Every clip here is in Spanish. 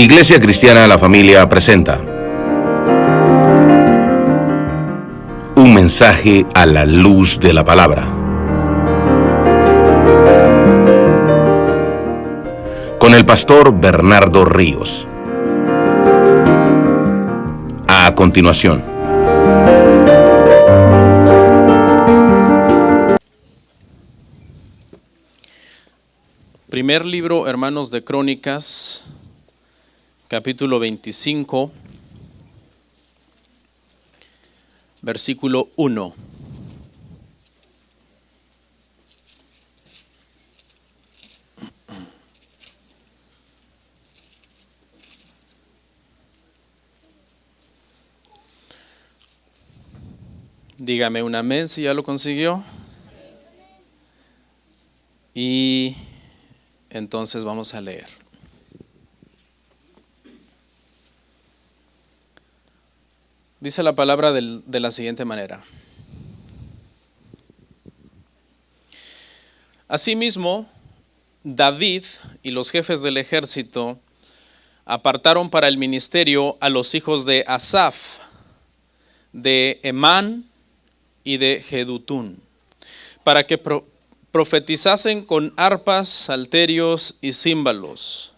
Iglesia Cristiana La Familia presenta un mensaje a la luz de la palabra, con el pastor Bernardo Ríos. A continuación. Primer libro, hermanos, de Crónicas, capítulo 25, versículo 1. Dígame un amén si ya lo consiguió. Y entonces vamos a leer. Dice la palabra de la siguiente manera. Asimismo, David y los jefes del ejército apartaron para el ministerio a los hijos de Asaf, de Emán y de Jedutún, para que profetizasen con arpas, salterios y címbalos.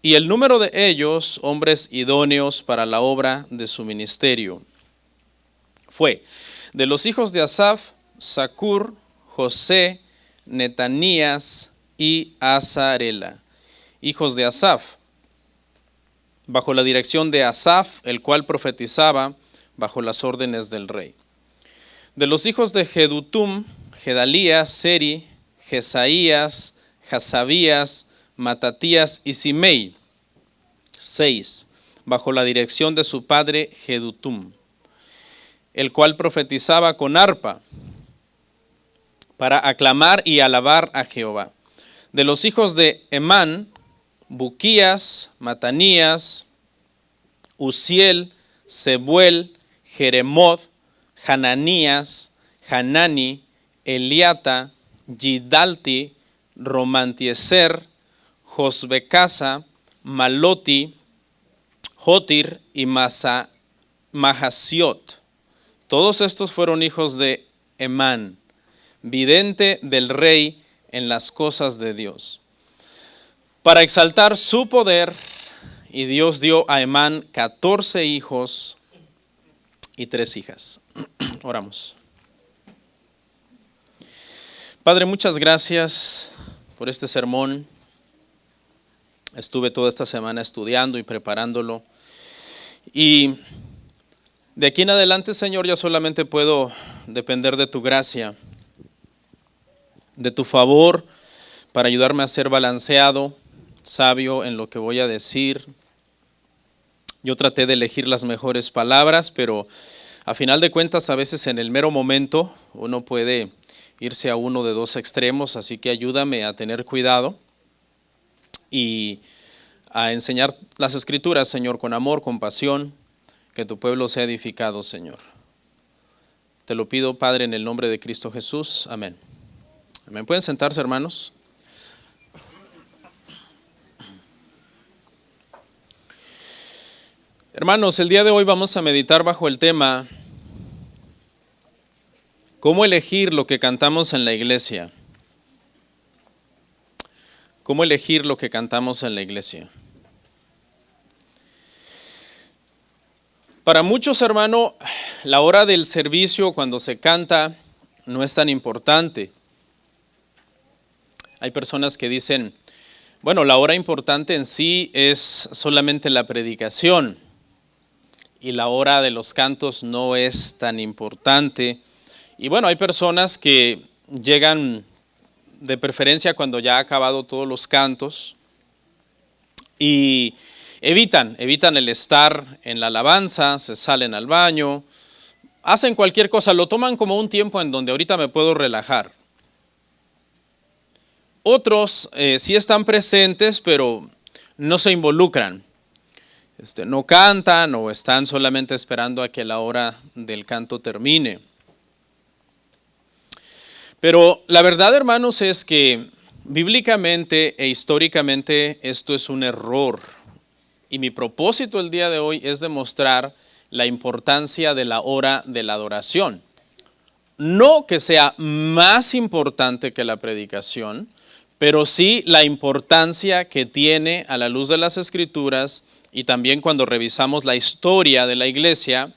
Y el número de ellos, hombres idóneos para la obra de su ministerio, fue de los hijos de Asaf, Zacur, José, Netanías y Azarela, hijos de Asaf, bajo la dirección de Asaf, el cual profetizaba bajo las órdenes del rey. De los hijos de Jedutum, Gedalías, Seri, Jesaías, Hasabías, Matatías y Simei, 6, bajo la dirección de su padre Jedutum, el cual profetizaba con arpa para aclamar y alabar a Jehová. De los hijos de Emán, Buquías, Matanías, Uziel, Sebuel, Jeremoth, Hananías, Hanani, Eliata, Gidalti, Romantieser, Josbecasa, Maloti, Jotir y Mahasiot. Todos estos fueron hijos de Emán, vidente del rey en las cosas de Dios, para exaltar su poder. Y Dios dio a Emán 14 hijos y 3 hijas. Oramos. Padre, muchas gracias por este sermón. Estuve toda esta semana estudiando y preparándolo. Y de aquí en adelante, Señor, ya solamente puedo depender de tu gracia, de tu favor, para ayudarme a ser balanceado, sabio en lo que voy a decir. Yo traté de elegir las mejores palabras, pero a final de cuentas, a veces en el mero momento, uno puede irse a uno de dos extremos, así que ayúdame a tener cuidado y a enseñar las Escrituras, Señor, con amor, con pasión, que tu pueblo sea edificado, Señor. Te lo pido, Padre, en el nombre de Cristo Jesús. Amén. Amén. ¿Pueden sentarse, hermanos? Hermanos, el día de hoy vamos a meditar bajo el tema ¿cómo elegir lo que cantamos en la iglesia? ¿Cómo elegir lo que cantamos en la iglesia? Para muchos, hermano, la hora del servicio cuando se canta no es tan importante. Hay personas que dicen, bueno, la hora importante en sí es solamente la predicación y la hora de los cantos no es tan importante. Y bueno, hay personas que llegan de preferencia cuando ya ha acabado todos los cantos y evitan el estar en la alabanza, se salen al baño, hacen cualquier cosa, lo toman como un tiempo en donde ahorita me puedo relajar. Otros sí están presentes, pero no se involucran. No cantan o están solamente esperando a que la hora del canto termine. Pero la verdad, hermanos, es que bíblicamente e históricamente esto es un error y mi propósito el día de hoy es demostrar la importancia de la hora de la adoración. No que sea más importante que la predicación, pero sí la importancia que tiene a la luz de las Escrituras y también cuando revisamos la historia de la iglesia,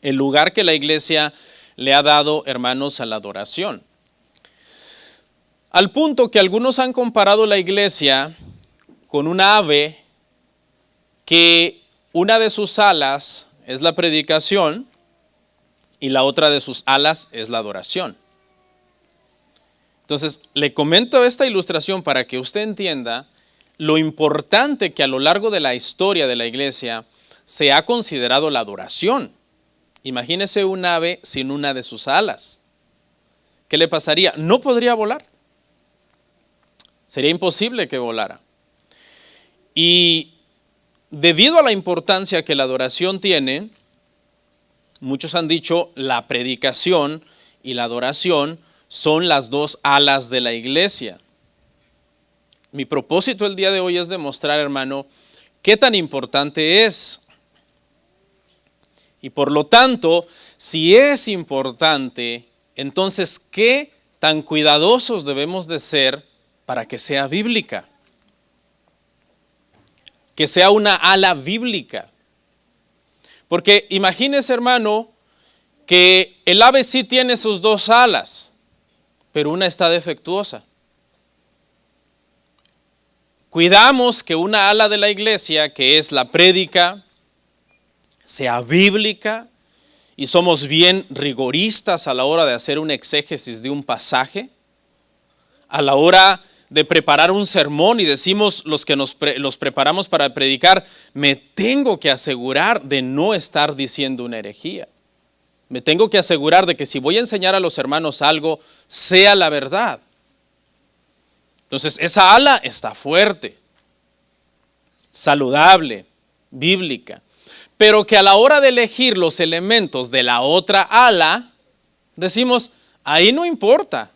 el lugar que la iglesia le ha dado, hermanos, a la adoración. Al punto que algunos han comparado la iglesia con un ave que una de sus alas es la predicación y la otra de sus alas es la adoración. Entonces, le comento esta ilustración para que usted entienda lo importante que a lo largo de la historia de la iglesia se ha considerado la adoración. Imagínese un ave sin una de sus alas. ¿Qué le pasaría? No podría volar. Sería imposible que volara. Y debido a la importancia que la adoración tiene, muchos han dicho la predicación y la adoración son las dos alas de la iglesia. Mi propósito el día de hoy es demostrar, hermano, qué tan importante es. Y por lo tanto, si es importante, entonces, ¿qué tan cuidadosos debemos de ser para que sea bíblica? Que sea una ala bíblica. Porque imagínese, hermano, que el ave sí tiene sus dos alas, pero una está defectuosa. Cuidamos que una ala de la iglesia, que es la prédica, sea bíblica, y somos bien rigoristas a la hora de hacer un exégesis de un pasaje, a la hora de preparar un sermón y decimos los que los preparamos para predicar, me tengo que asegurar de no estar diciendo una herejía. Me tengo que asegurar de que si voy a enseñar a los hermanos algo, sea la verdad. Entonces, esa ala está fuerte, saludable, bíblica. Pero que a la hora de elegir los elementos de la otra ala, decimos, ahí no importa.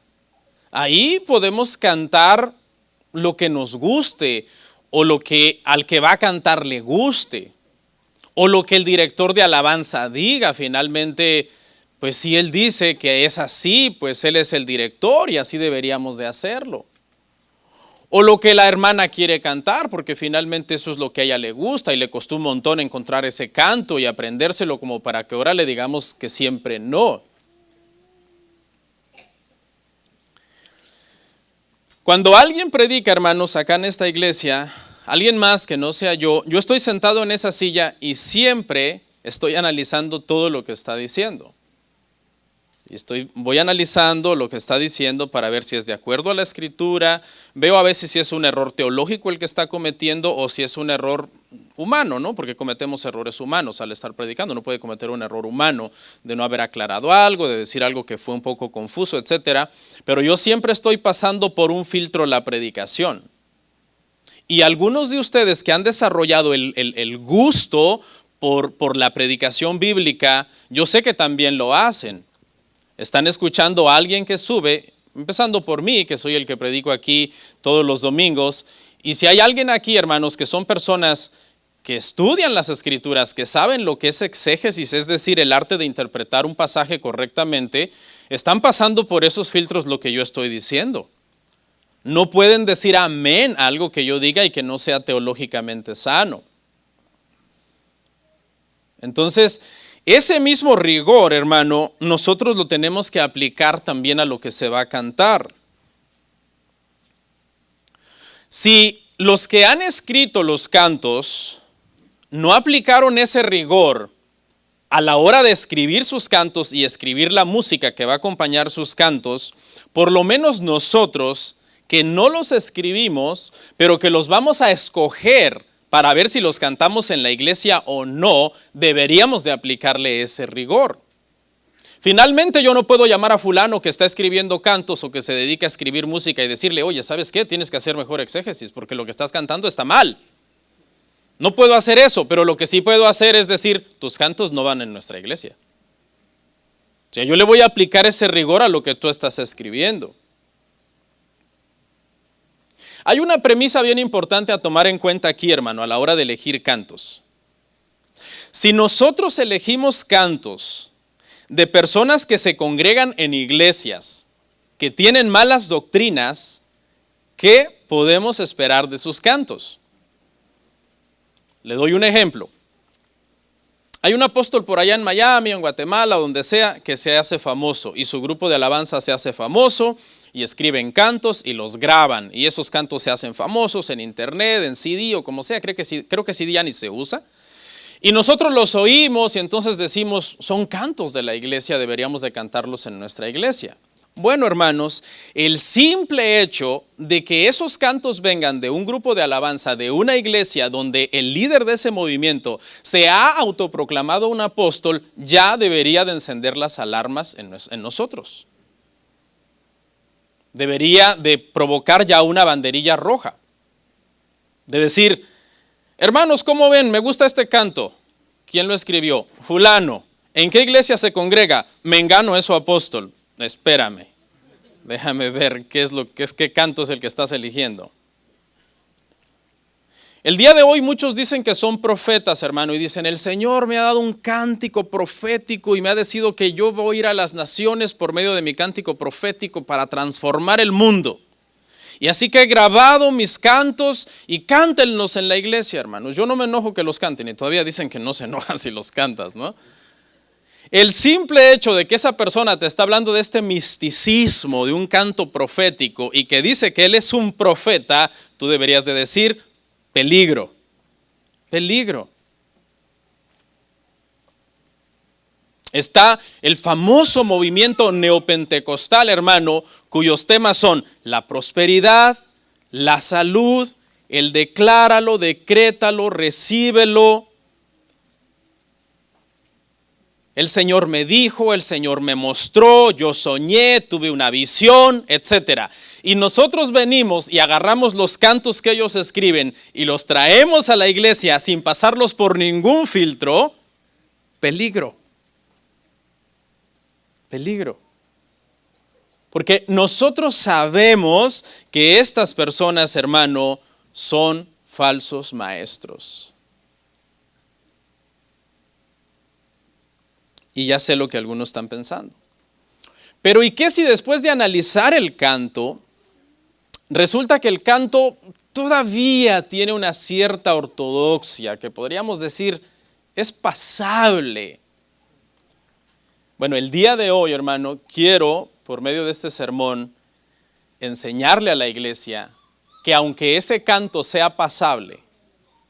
Ahí podemos cantar lo que nos guste o lo que al que va a cantar le guste. O lo que el director de alabanza diga. Finalmente, pues si él dice que es así, pues él es el director y así deberíamos de hacerlo. O lo que la hermana quiere cantar, porque finalmente eso es lo que a ella le gusta y le costó un montón encontrar ese canto y aprendérselo como para que ahora le digamos que siempre no. Cuando alguien predica, hermanos, acá en esta iglesia, alguien más que no sea yo estoy sentado en esa silla y siempre estoy analizando todo lo que está diciendo. Y voy analizando lo que está diciendo para ver si es de acuerdo a la escritura. Veo a veces si es un error teológico el que está cometiendo o si es un error humano, ¿no? Porque cometemos errores humanos al estar predicando. No puede cometer un error humano de no haber aclarado algo, de decir algo que fue un poco confuso, etcétera. Pero yo siempre estoy pasando por un filtro la predicación. Y algunos de ustedes que han desarrollado el gusto por la predicación bíblica, yo sé que también lo hacen. Están escuchando a alguien que sube, empezando por mí, que soy el que predico aquí todos los domingos. Y si hay alguien aquí, hermanos, que son personas que estudian las escrituras, que saben lo que es exégesis, es decir, el arte de interpretar un pasaje correctamente, están pasando por esos filtros lo que yo estoy diciendo. No pueden decir amén a algo que yo diga y que no sea teológicamente sano. Entonces, ese mismo rigor, hermano, nosotros lo tenemos que aplicar también a lo que se va a cantar. Si los que han escrito los cantos no aplicaron ese rigor a la hora de escribir sus cantos y escribir la música que va a acompañar sus cantos, por lo menos nosotros que no los escribimos, pero que los vamos a escoger para ver si los cantamos en la iglesia o no, deberíamos de aplicarle ese rigor. Finalmente yo no puedo llamar a fulano que está escribiendo cantos o que se dedica a escribir música y decirle, oye, ¿sabes qué? Tienes que hacer mejor exégesis porque lo que estás cantando está mal. No puedo hacer eso, pero lo que sí puedo hacer es decir, tus cantos no van en nuestra iglesia. O sea, yo le voy a aplicar ese rigor a lo que tú estás escribiendo. Hay una premisa bien importante a tomar en cuenta aquí, hermano, a la hora de elegir cantos. Si nosotros elegimos cantos de personas que se congregan en iglesias, que tienen malas doctrinas, ¿qué podemos esperar de sus cantos? Le doy un ejemplo. Hay un apóstol por allá en Miami, en Guatemala, donde sea, que se hace famoso y su grupo de alabanza se hace famoso y escriben cantos y los graban y esos cantos se hacen famosos en internet, en CD o como sea, creo que CD ya ni se usa. Y nosotros los oímos y entonces decimos, son cantos de la iglesia, deberíamos de cantarlos en nuestra iglesia. Bueno, hermanos, el simple hecho de que esos cantos vengan de un grupo de alabanza, de una iglesia donde el líder de ese movimiento se ha autoproclamado un apóstol, ya debería de encender las alarmas en nosotros. Debería de provocar ya una banderilla roja. De decir, hermanos, ¿cómo ven? Me gusta este canto. ¿Quién lo escribió? Fulano. ¿En qué iglesia se congrega? Mengano es su apóstol. Espérame, déjame ver qué canto es el que estás eligiendo. El día de hoy muchos dicen que son profetas, hermano, y dicen, el Señor me ha dado un cántico profético y me ha decidido que yo voy a ir a las naciones por medio de mi cántico profético para transformar el mundo. Y así que he grabado mis cantos y cántenlos en la iglesia, hermanos. Yo no me enojo que los canten y todavía dicen que no se enojan si los cantas, ¿no? El simple hecho de que esa persona te está hablando de este misticismo, de un canto profético y que dice que él es un profeta, tú deberías de decir, peligro, peligro. Está el famoso movimiento neopentecostal, hermano, cuyos temas son la prosperidad, la salud, el decláralo, decrétalo, recíbelo. El Señor me dijo, el Señor me mostró, yo soñé, tuve una visión, etc. Y nosotros venimos y agarramos los cantos que ellos escriben y los traemos a la iglesia sin pasarlos por ningún filtro. Peligro. Peligro. Porque nosotros sabemos que estas personas, hermano, son falsos maestros. Y ya sé lo que algunos están pensando. Pero ¿y qué si después de analizar el canto, resulta que el canto todavía tiene una cierta ortodoxia, que podríamos decir es pasable? Bueno, el día de hoy, hermano, quiero, por medio de este sermón, enseñarle a la iglesia que aunque ese canto sea pasable,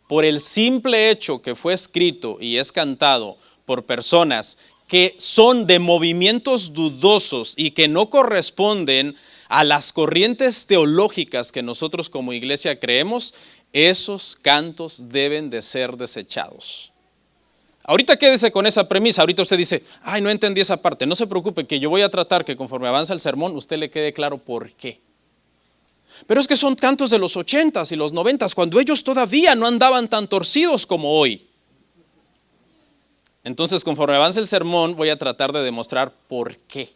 por el simple hecho que fue escrito y es cantado por personas que son de movimientos dudosos y que no corresponden a las corrientes teológicas que nosotros como iglesia creemos, esos cantos deben de ser desechados. Ahorita quédese con esa premisa. Ahorita usted dice, ay, no entendí esa parte. No se preocupe, que yo voy a tratar que conforme avanza el sermón, usted le quede claro por qué. Pero es que son cantos de los 80s y los 90s, cuando ellos todavía no andaban tan torcidos como hoy. Entonces, conforme avance el sermón, voy a tratar de demostrar por qué.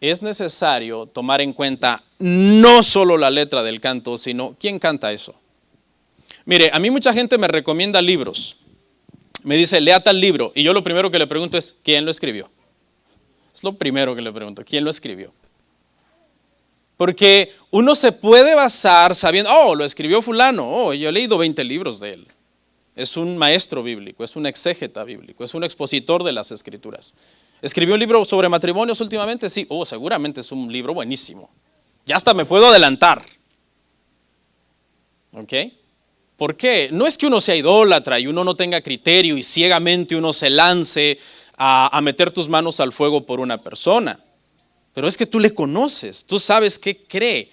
Es necesario tomar en cuenta no solo la letra del canto, sino quién canta eso. Mire, a mí mucha gente me recomienda libros. Me dice, lea tal libro. Y yo lo primero que le pregunto es, ¿quién lo escribió? Es lo primero que le pregunto, ¿quién lo escribió? Porque uno se puede basar sabiendo, lo escribió fulano, yo he leído 20 libros de él. Es un maestro bíblico, es un exégeta bíblico, es un expositor de las escrituras. ¿Escribió un libro sobre matrimonios últimamente? Sí, seguramente es un libro buenísimo. Ya hasta me puedo adelantar. ¿Ok? ¿Por qué? No es que uno sea idólatra y uno no tenga criterio y ciegamente uno se lance a meter tus manos al fuego por una persona. Pero es que tú le conoces, tú sabes qué cree,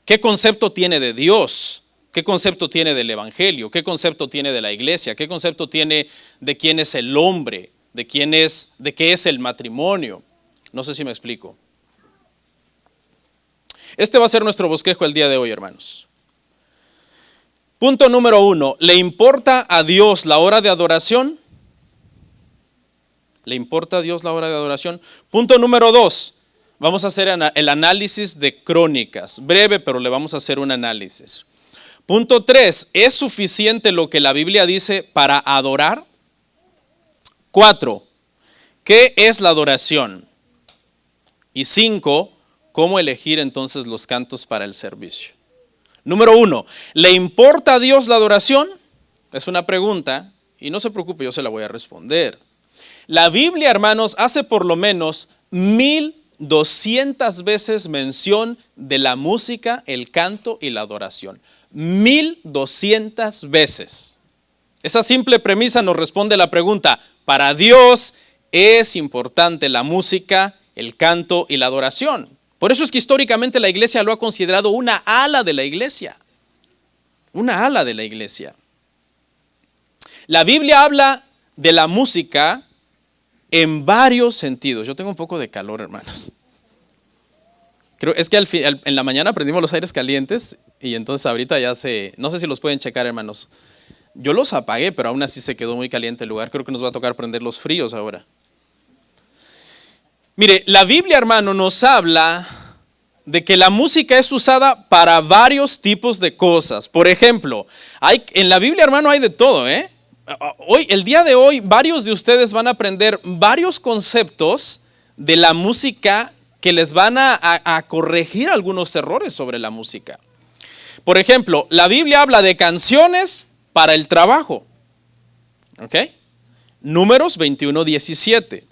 qué concepto tiene de Dios. ¿Qué concepto tiene del evangelio? ¿Qué concepto tiene de la iglesia? ¿Qué concepto tiene de quién es el hombre? ¿De qué es el matrimonio? No sé si me explico. Este va a ser nuestro bosquejo el día de hoy, hermanos. Punto número 1. ¿Le importa a Dios la hora de adoración? ¿Le importa a Dios la hora de adoración? Punto número 2. Vamos a hacer el análisis de Crónicas. Breve, pero le vamos a hacer un análisis. Punto 3. ¿Es suficiente lo que la Biblia dice para adorar? 4. ¿Qué es la adoración? Y 5. ¿Cómo elegir entonces los cantos para el servicio? Número 1. ¿Le importa a Dios la adoración? Es una pregunta y no se preocupe, yo se la voy a responder. La Biblia, hermanos, hace por lo menos 1200 veces mención de la música, el canto y la adoración. 1200 veces. Esa simple premisa nos responde la pregunta: para Dios es importante la música, el canto y la adoración. Por eso es que históricamente la iglesia lo ha considerado una ala de la iglesia. Una ala de la iglesia. La Biblia habla de la música en varios sentidos. Yo tengo un poco de calor, hermanos. Es que en la mañana prendimos los aires calientes y entonces ahorita no sé si los pueden checar, hermanos. Yo los apagué, pero aún así se quedó muy caliente el lugar. Creo que nos va a tocar prender los fríos ahora. Mire, la Biblia, hermano, nos habla de que la música es usada para varios tipos de cosas. Por ejemplo, en la Biblia, hermano, hay de todo, el día de hoy, varios de ustedes van a aprender varios conceptos de la música que les van a corregir algunos errores sobre la música. Por ejemplo, la Biblia habla de canciones para el trabajo. ¿Ok? Números 21:17.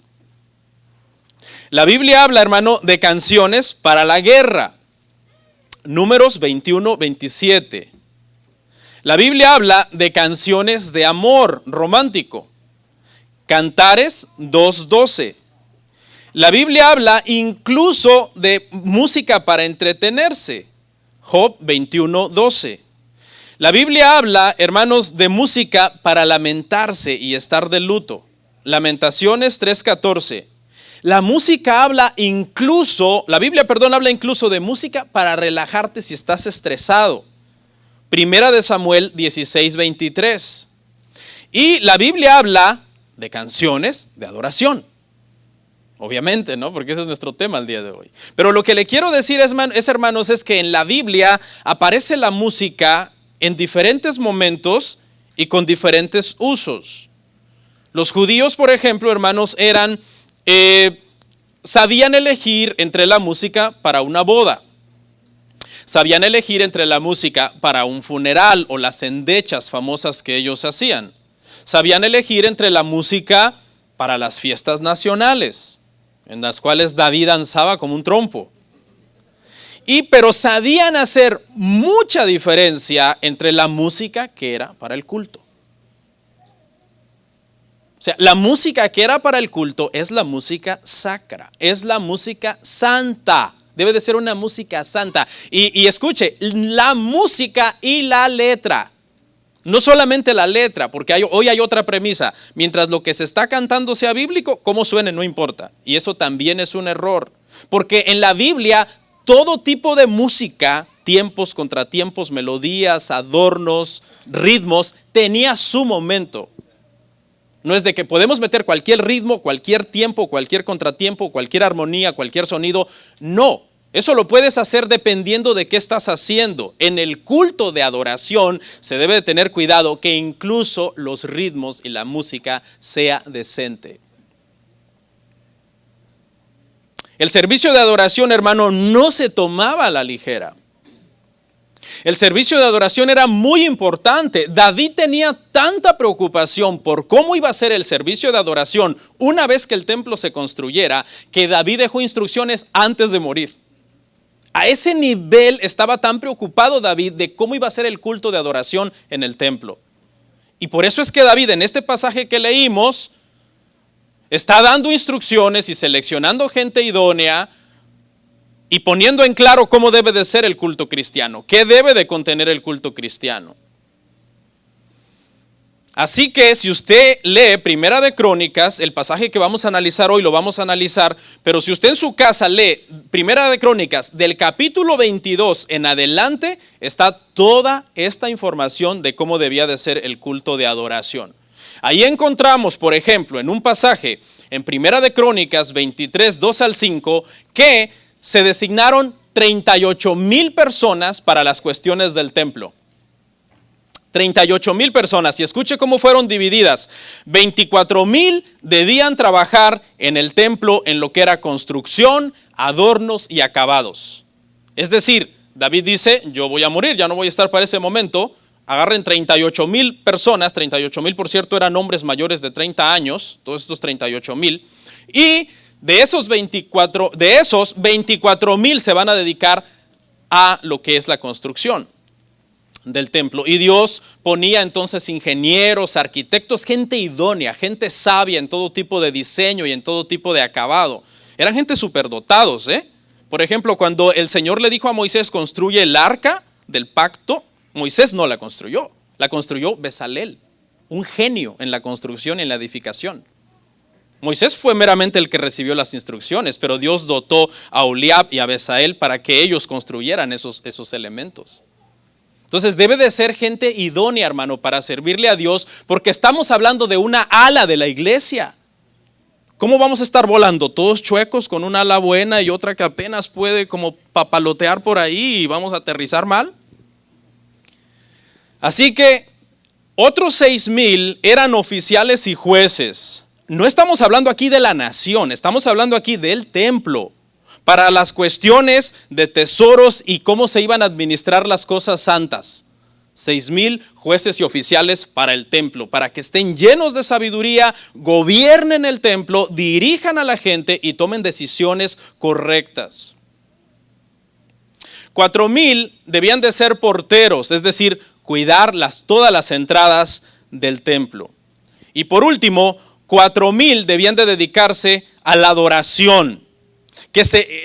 La Biblia habla, hermano, de canciones para la guerra. Números 21:27. La Biblia habla de canciones de amor romántico. Cantares 2:12. La Biblia habla incluso de música para entretenerse. Job 21:12. La Biblia habla, hermanos, de música para lamentarse y estar de luto. Lamentaciones 3:14. La Biblia habla incluso de música para relajarte si estás estresado. Primera de Samuel 16:23. Y la Biblia habla de canciones de adoración. Obviamente, ¿no? Porque ese es nuestro tema el día de hoy. Pero lo que le quiero decir, hermanos, es que en la Biblia aparece la música en diferentes momentos y con diferentes usos. Los judíos, por ejemplo, hermanos, sabían elegir entre la música para una boda. Sabían elegir entre la música para un funeral o las endechas famosas que ellos hacían. Sabían elegir entre la música para las fiestas nacionales, en las cuales David danzaba como un trompo. Pero sabían hacer mucha diferencia entre la música que era para el culto. O sea, la música que era para el culto es la música sacra, es la música santa. Debe de ser una música santa. Y escuche, la música y la letra. No solamente la letra, porque hoy hay otra premisa. Mientras lo que se está cantando sea bíblico, cómo suene no importa. Y eso también es un error. Porque en la Biblia, todo tipo de música, tiempos, contratiempos, melodías, adornos, ritmos, tenía su momento. No es de que podemos meter cualquier ritmo, cualquier tiempo, cualquier contratiempo, cualquier armonía, cualquier sonido. No, eso lo puedes hacer dependiendo de qué estás haciendo. En el culto de adoración se debe de tener cuidado que incluso los ritmos y la música sea decente. El servicio de adoración, hermano, no se tomaba a la ligera. El servicio de adoración era muy importante. David tenía tanta preocupación por cómo iba a ser el servicio de adoración una vez que el templo se construyera, que David dejó instrucciones antes de morir. A ese nivel estaba tan preocupado David de cómo iba a ser el culto de adoración en el templo. Y por eso es que David, en este pasaje que leímos, está dando instrucciones y seleccionando gente idónea y poniendo en claro cómo debe de ser el culto cristiano, qué debe de contener el culto cristiano. Así que si usted lee Primera de Crónicas, el pasaje que vamos a analizar hoy lo vamos a analizar, pero si usted en su casa lee Primera de Crónicas del capítulo 22 en adelante, está toda esta información de cómo debía de ser el culto de adoración. Ahí encontramos, por ejemplo, en un pasaje en Primera de Crónicas 23, 2 al 5, que se designaron 38,000 personas para las cuestiones del templo. 38,000 personas, y escuche cómo fueron divididas. 24,000 debían trabajar en el templo en lo que era construcción, adornos y acabados. Es decir, David dice, yo voy a morir, ya no voy a estar para ese momento. Agarren 38,000 personas, 38,000 por cierto eran hombres mayores de 30 años, todos estos 38,000, y de esos 24,000 se van a dedicar a lo que es la construcción del templo. Y Dios ponía entonces ingenieros, arquitectos, gente idónea, gente sabia en todo tipo de diseño y en todo tipo de acabado. Eran gente superdotados, Por ejemplo, cuando el Señor le dijo a Moisés, construye el arca del pacto, Moisés no la construyó Bezalel, un genio en la construcción y en la edificación. Moisés fue meramente el que recibió las instrucciones, pero Dios dotó a Oliab y a Bezalel para que ellos construyeran esos elementos. Entonces debe de ser gente idónea, hermano, para servirle a Dios, porque estamos hablando de una ala de la iglesia. ¿Cómo vamos a estar volando? Todos chuecos con una ala buena y otra que apenas puede como papalotear por ahí y vamos a aterrizar mal. Así que otros 6,000 eran oficiales y jueces. No estamos hablando aquí de la nación, estamos hablando aquí del templo, para las cuestiones de tesoros y cómo se iban a administrar las cosas santas. 6,000 jueces y oficiales para el templo, para que estén llenos de sabiduría, gobiernen el templo, dirijan a la gente y tomen decisiones correctas. 4,000 debían de ser porteros, es decir, cuidar todas las entradas del templo. Y por último, 4,000 debían de dedicarse a la adoración.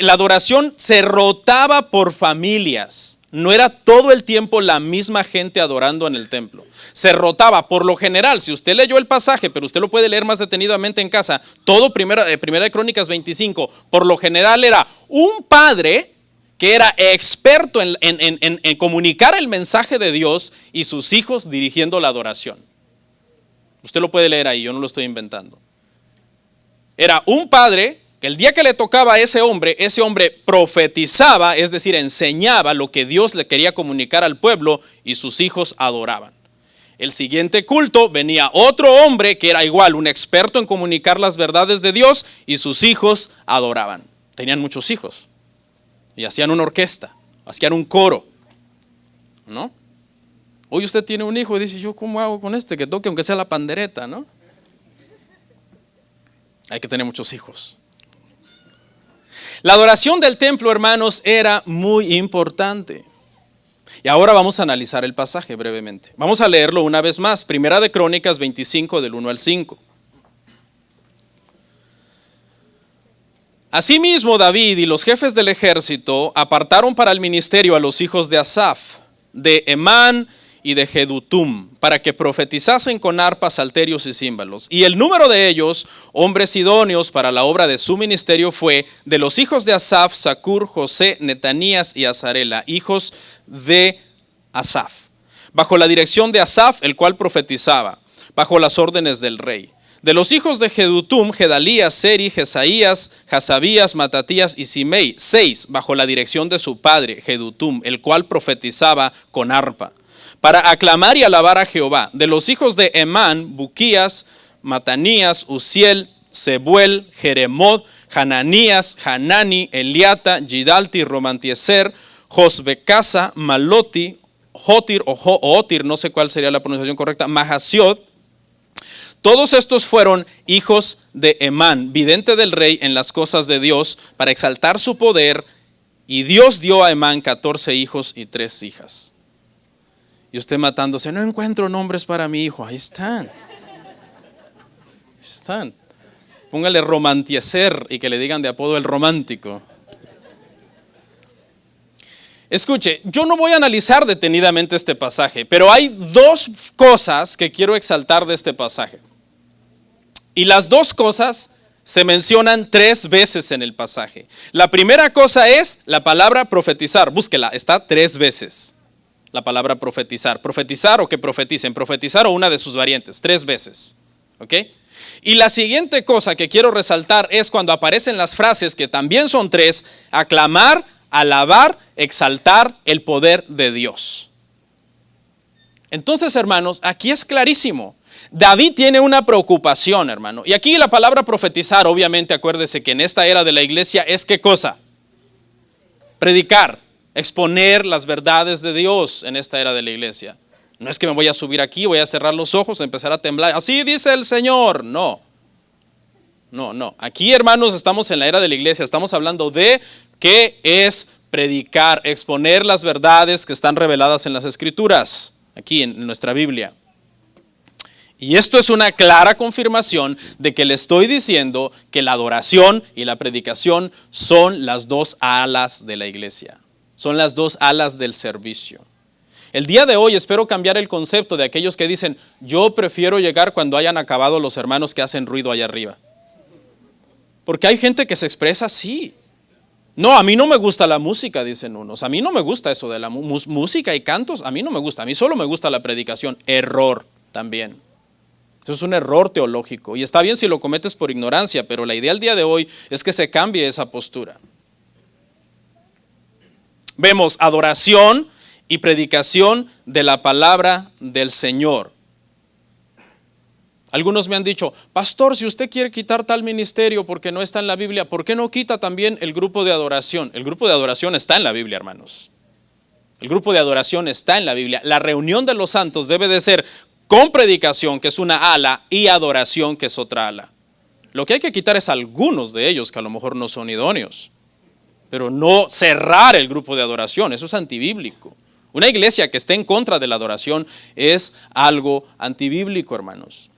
La adoración se rotaba por familias. No era todo el tiempo la misma gente adorando en el templo. Se rotaba, por lo general, si usted leyó el pasaje, pero usted lo puede leer más detenidamente en casa, todo Primera de Crónicas 25, por lo general era un padre que era experto en comunicar el mensaje de Dios y sus hijos dirigiendo la adoración. Usted lo puede leer ahí, yo no lo estoy inventando. Era un padre que el día que le tocaba a ese hombre profetizaba, es decir, enseñaba lo que Dios le quería comunicar al pueblo y sus hijos adoraban. El siguiente culto venía otro hombre que era igual, un experto en comunicar las verdades de Dios y sus hijos adoraban. Tenían muchos hijos y hacían una orquesta, hacían un coro, ¿no? Hoy usted tiene un hijo y dice, ¿yo cómo hago con este que toque aunque sea la pandereta, no? Hay que tener muchos hijos. La adoración del templo, hermanos, era muy importante. Y ahora vamos a analizar el pasaje brevemente. Vamos a leerlo una vez más. Primera de Crónicas 25 del 1 al 5. Asimismo, David y los jefes del ejército apartaron para el ministerio a los hijos de Asaf, de Emán y de Jedutum, para que profetizasen con arpas, salterios y címbalos. Y el número de ellos, hombres idóneos para la obra de su ministerio, fue de los hijos de Asaf, Zacur, José, Netanías y Azarela, hijos de Asaf, bajo la dirección de Asaf, el cual profetizaba, bajo las órdenes del rey. De los hijos de Jedutum, Gedalías, Seri, Jesaías, Jasabías, Matatías y Simei, 6, bajo la dirección de su padre, Jedutum, el cual profetizaba con arpa, para aclamar y alabar a Jehová. De los hijos de Emán, Buquías, Matanías, Uziel, Sebuel, Jeremot, Hananías, Hanani, Eliata, Gidalti, Romantieser, Josbecasa, Maloti, Jotir o Otir, no sé cuál sería la pronunciación correcta, Mahasiot. Todos estos fueron hijos de Emán, vidente del rey en las cosas de Dios, para exaltar su poder, y Dios dio a Emán 14 hijos y 3 hijas. Y usted matándose, no encuentro nombres para mi hijo. Ahí están. Están. Póngale Romantieser y que le digan de apodo el romántico. Escuche, yo no voy a analizar detenidamente este pasaje, pero hay 2 cosas que quiero exaltar de este pasaje. Y las 2 cosas se mencionan 3 veces en el pasaje. La primera cosa es la palabra profetizar. Búsquela, está 3 veces. La palabra profetizar. Profetizar o que profeticen. Profetizar o una de sus variantes. 3 veces. ¿Ok? Y la siguiente cosa que quiero resaltar es cuando aparecen las frases, que también son tres: aclamar, alabar, exaltar el poder de Dios. Entonces, hermanos, aquí es clarísimo. David tiene una preocupación, hermano. Y aquí la palabra profetizar, obviamente, acuérdese que en esta era de la iglesia es ¿qué cosa? Predicar, exponer las verdades de Dios en esta era de la iglesia. No es que me voy a subir aquí, voy a cerrar los ojos, empezar a temblar. Así dice el Señor. No. Aquí, hermanos, estamos en la era de la iglesia. Estamos hablando de qué es predicar, exponer las verdades que están reveladas en las Escrituras, aquí en nuestra Biblia. Y esto es una clara confirmación de que le estoy diciendo que la adoración y la predicación son las dos alas de la iglesia. Son las dos alas del servicio. El día de hoy espero cambiar el concepto de aquellos que dicen: yo prefiero llegar cuando hayan acabado los hermanos que hacen ruido allá arriba. Porque hay gente que se expresa así. No, a mí no me gusta la música, dicen unos. A mí no me gusta eso de la música y cantos. A mí no me gusta. A mí solo me gusta la predicación. Error también. Eso es un error teológico. Y está bien si lo cometes por ignorancia, pero la idea al día de hoy es que se cambie esa postura. Vemos adoración y predicación de la palabra del Señor. Algunos me han dicho: pastor, si usted quiere quitar tal ministerio porque no está en la Biblia, ¿por qué no quita también el grupo de adoración? El grupo de adoración está en la Biblia, hermanos. El grupo de adoración está en la Biblia. La reunión de los santos debe de ser con predicación, que es una ala, y adoración, que es otra ala. Lo que hay que quitar es algunos de ellos que a lo mejor no son idóneos, pero no cerrar el grupo de adoración. Eso es antibíblico. Una iglesia que esté en contra de la adoración es algo antibíblico, hermanos.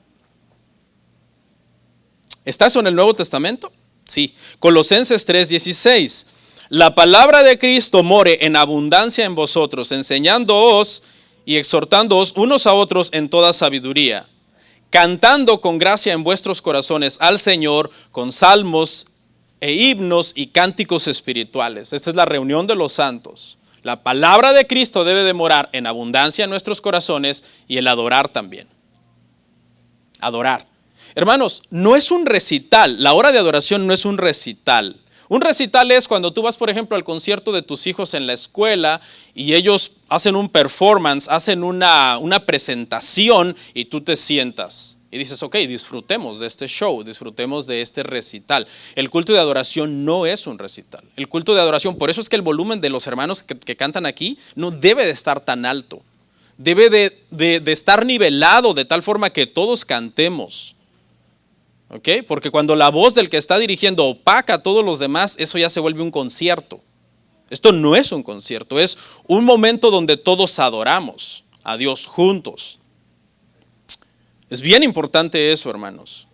¿Está eso en el Nuevo Testamento? Sí. Colosenses 3:16. La palabra de Cristo more en abundancia en vosotros, enseñándoos y exhortándoos unos a otros en toda sabiduría, cantando con gracia en vuestros corazones al Señor con salmos e himnos y cánticos espirituales. Esta es la reunión de los santos. La palabra de Cristo debe de morar en abundancia en nuestros corazones, y el adorar también. Adorar. Hermanos, no es un recital. La hora de adoración no es un recital. Un recital es cuando tú vas, por ejemplo, al concierto de tus hijos en la escuela y ellos hacen un performance, hacen una presentación, y tú te sientas y dices: ok, disfrutemos de este show, disfrutemos de este recital. El culto de adoración no es un recital. El culto de adoración, por eso es que el volumen de los hermanos que cantan aquí no debe de estar tan alto. Debe de estar nivelado de tal forma que todos cantemos. ¿Ok? Porque cuando la voz del que está dirigiendo opaca a todos los demás, eso ya se vuelve un concierto. Esto no es un concierto, es un momento donde todos adoramos a Dios juntos. Es bien importante eso, hermanos.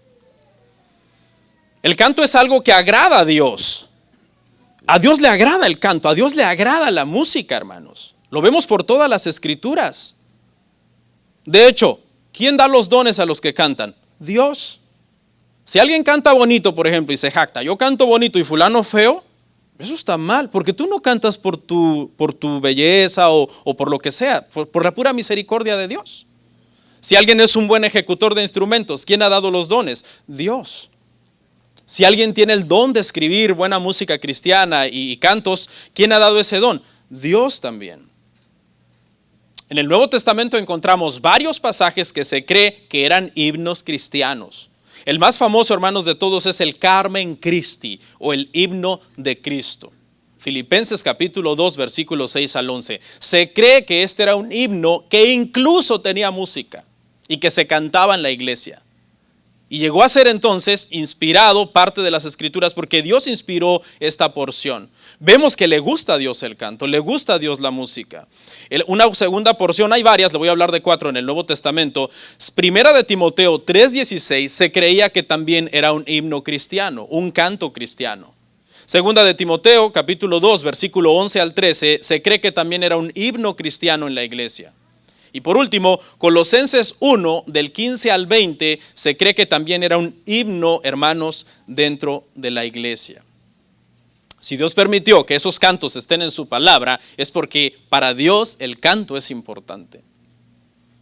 El canto es algo que agrada a Dios. A Dios le agrada el canto, a Dios le agrada la música, hermanos. Lo vemos por todas las Escrituras. De hecho, ¿quién da los dones a los que cantan? Dios. Si alguien canta bonito, por ejemplo, y se jacta: yo canto bonito y fulano feo, eso está mal, porque tú no cantas por tu belleza o por lo que sea, por la pura misericordia de Dios. Si alguien es un buen ejecutor de instrumentos, ¿quién ha dado los dones? Dios. Si alguien tiene el don de escribir buena música cristiana y cantos, ¿quién ha dado ese don? Dios también. En el Nuevo Testamento encontramos varios pasajes que se cree que eran himnos cristianos. El más famoso, hermanos, de todos es el Carmen Christi, o el himno de Cristo. Filipenses capítulo 2, versículos 6 al 11. Se cree que este era un himno que incluso tenía música y que se cantaba en la iglesia. Y llegó a ser entonces inspirado, parte de las Escrituras, porque Dios inspiró esta porción. Vemos que le gusta a Dios el canto, le gusta a Dios la música. Una segunda porción, hay varias, le voy a hablar de 4 en el Nuevo Testamento. Primera de Timoteo 3:16, se creía que también era un himno cristiano, un canto cristiano. Segunda de Timoteo capítulo 2, versículo 11 al 13, se cree que también era un himno cristiano en la iglesia. Y por último, Colosenses 1, del 15 al 20, se cree que también era un himno, hermanos, dentro de la iglesia. Si Dios permitió que esos cantos estén en su palabra, es porque para Dios el canto es importante.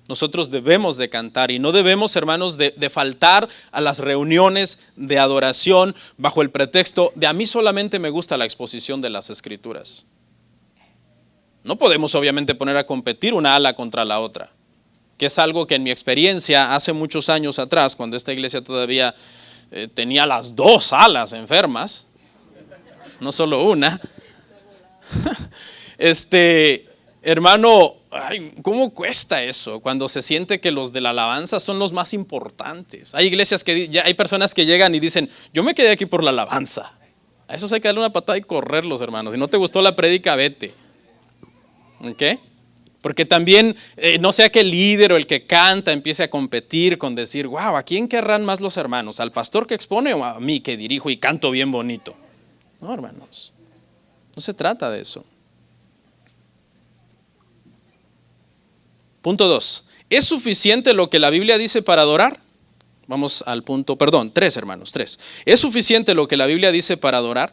Nosotros debemos de cantar y no debemos, hermanos, de faltar a las reuniones de adoración bajo el pretexto de a mí solamente me gusta la exposición de las Escrituras. No podemos obviamente poner a competir una ala contra la otra, que es algo que en mi experiencia hace muchos años atrás, cuando esta iglesia todavía tenía las dos alas enfermas, no solo una, hermano, ay, ¿cómo cuesta eso? Cuando se siente que los de la alabanza son los más importantes. Hay iglesias que ya hay personas que llegan y dicen, yo me quedé aquí por la alabanza. A eso hay que darle una patada y correrlos, hermanos. Si no te gustó la prédica, vete. ¿Ok? Porque también no sea que el líder o el que canta empiece a competir con decir, wow, ¿a quién querrán más los hermanos? ¿Al pastor que expone o a mí que dirijo y canto bien bonito? No, hermanos, no se trata de eso. Punto 2. ¿Es suficiente lo que la Biblia dice para adorar? Vamos al punto, 3, hermanos, 3. ¿Es suficiente lo que la Biblia dice para adorar?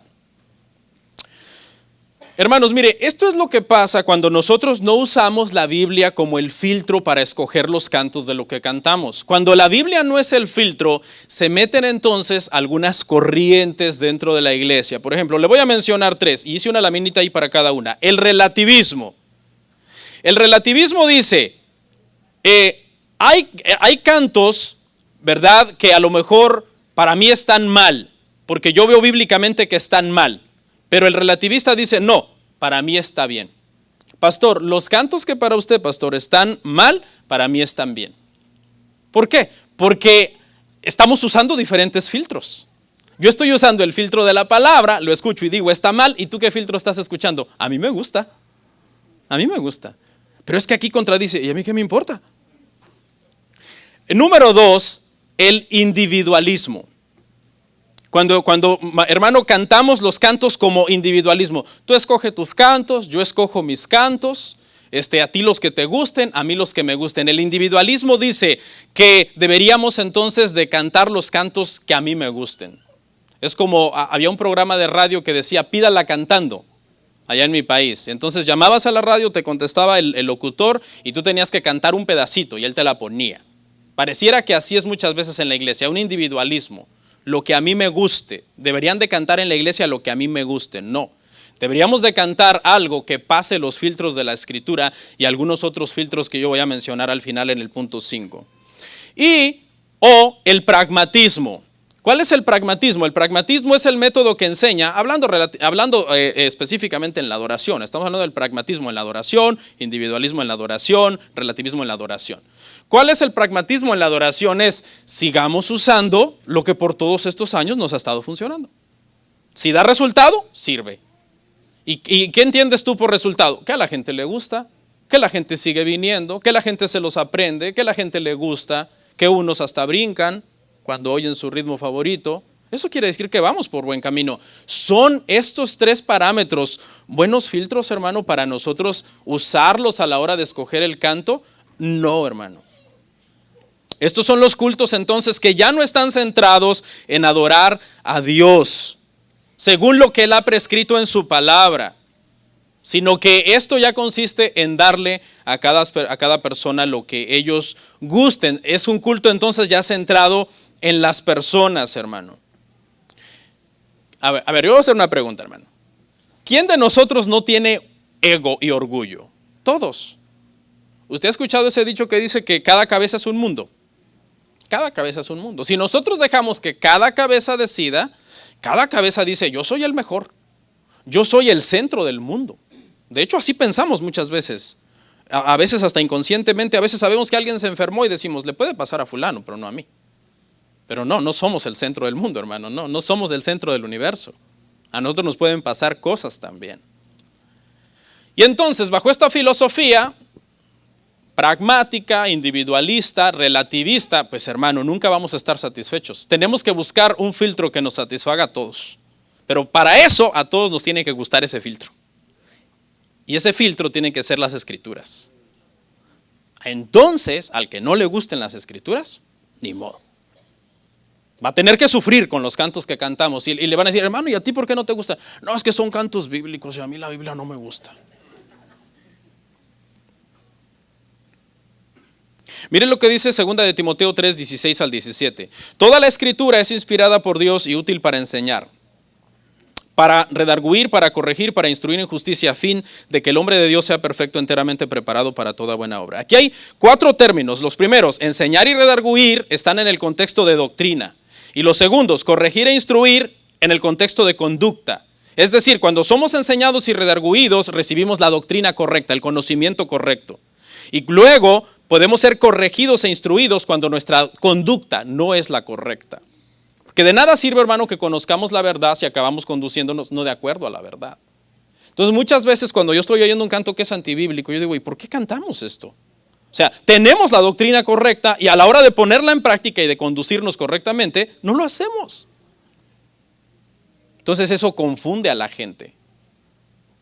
Hermanos, mire, esto es lo que pasa cuando nosotros no usamos la Biblia como el filtro para escoger los cantos de lo que cantamos. Cuando la Biblia no es el filtro, se meten entonces algunas corrientes dentro de la iglesia. Por ejemplo, le voy a mencionar 3 y hice una laminita ahí para cada una. El relativismo. El relativismo dice, hay cantos, ¿verdad?, que a lo mejor para mí están mal, porque yo veo bíblicamente que están mal. Pero el relativista dice, no, para mí está bien. Pastor, los cantos que para usted, pastor, están mal, para mí están bien. ¿Por qué? Porque estamos usando diferentes filtros. Yo estoy usando el filtro de la palabra, lo escucho y digo, está mal, ¿y tú qué filtro estás escuchando? A mí me gusta. A mí me gusta. Pero es que aquí contradice, ¿y a mí qué me importa? Número 2, el individualismo. Cuando, hermano, cantamos los cantos como individualismo. Tú escoge tus cantos, yo escojo mis cantos, a ti los que te gusten, a mí los que me gusten. El individualismo dice que deberíamos entonces de cantar los cantos que a mí me gusten. Es como, había un programa de radio que decía, pídala cantando, allá en mi país. Entonces llamabas a la radio, te contestaba el locutor y tú tenías que cantar un pedacito y él te la ponía. Pareciera que así es muchas veces en la iglesia, un individualismo. Lo que a mí me guste. Deberían de cantar en la iglesia lo que a mí me guste. No. Deberíamos de cantar algo que pase los filtros de la Escritura y algunos otros filtros que yo voy a mencionar al final en el punto 5. O el pragmatismo. ¿Cuál es el pragmatismo? El pragmatismo es el método que enseña, hablando específicamente en la adoración. Estamos hablando del pragmatismo en la adoración, individualismo en la adoración, relativismo en la adoración. ¿Cuál es el pragmatismo en la adoración? Es sigamos usando lo que por todos estos años nos ha estado funcionando. Si da resultado, sirve. ¿Y qué entiendes tú por resultado? Que a la gente le gusta, que la gente sigue viniendo, que la gente se los aprende, que la gente le gusta, que unos hasta brincan cuando oyen su ritmo favorito. Eso quiere decir que vamos por buen camino. ¿Son estos 3 parámetros buenos filtros, hermano, para nosotros usarlos a la hora de escoger el canto? No, hermano. Estos son los cultos entonces que ya no están centrados en adorar a Dios, según lo que Él ha prescrito en su palabra, sino que esto ya consiste en darle a cada persona lo que ellos gusten. Es un culto entonces ya centrado en las personas, hermano. A ver, yo voy a hacer una pregunta, hermano. ¿Quién de nosotros no tiene ego y orgullo? Todos. ¿Usted ha escuchado ese dicho que dice que cada cabeza es un mundo? Cada cabeza es un mundo. Si nosotros dejamos que cada cabeza decida, cada cabeza dice, yo soy el mejor, yo soy el centro del mundo. De hecho, así pensamos muchas veces. A veces hasta inconscientemente, a veces sabemos que alguien se enfermó y decimos, le puede pasar a fulano, pero no a mí. Pero no somos el centro del mundo, hermano, no somos el centro del universo. A nosotros nos pueden pasar cosas también. Y entonces, bajo esta filosofía pragmática, individualista, relativista, pues hermano, nunca vamos a estar satisfechos. Tenemos que buscar un filtro que nos satisfaga a todos. Pero para eso a todos nos tiene que gustar ese filtro. Y ese filtro tiene que ser las Escrituras. Entonces, al que no le gusten las Escrituras, ni modo. Va a tener que sufrir con los cantos que cantamos. Y le van a decir, hermano, ¿y a ti por qué no te gusta? No, es que son cantos bíblicos y a mí la Biblia no me gusta. Miren lo que dice 2 de Timoteo 3, 16 al 17. Toda la escritura es inspirada por Dios y útil para enseñar, para redarguir, para corregir, para instruir en justicia, a fin de que el hombre de Dios sea perfecto, enteramente preparado para toda buena obra. Aquí hay 4 términos. Los primeros, enseñar y redarguir, están en el contexto de doctrina. Y los segundos, corregir e instruir, en el contexto de conducta. Es decir, cuando somos enseñados y redarguidos, recibimos la doctrina correcta, el conocimiento correcto. Y luego podemos ser corregidos e instruidos cuando nuestra conducta no es la correcta. Que de nada sirve, hermano, que conozcamos la verdad si acabamos conduciéndonos no de acuerdo a la verdad. Entonces, muchas veces cuando yo estoy oyendo un canto que es antibíblico, yo digo, ¿y por qué cantamos esto? O sea, tenemos la doctrina correcta y a la hora de ponerla en práctica y de conducirnos correctamente, no lo hacemos. Entonces, eso confunde a la gente.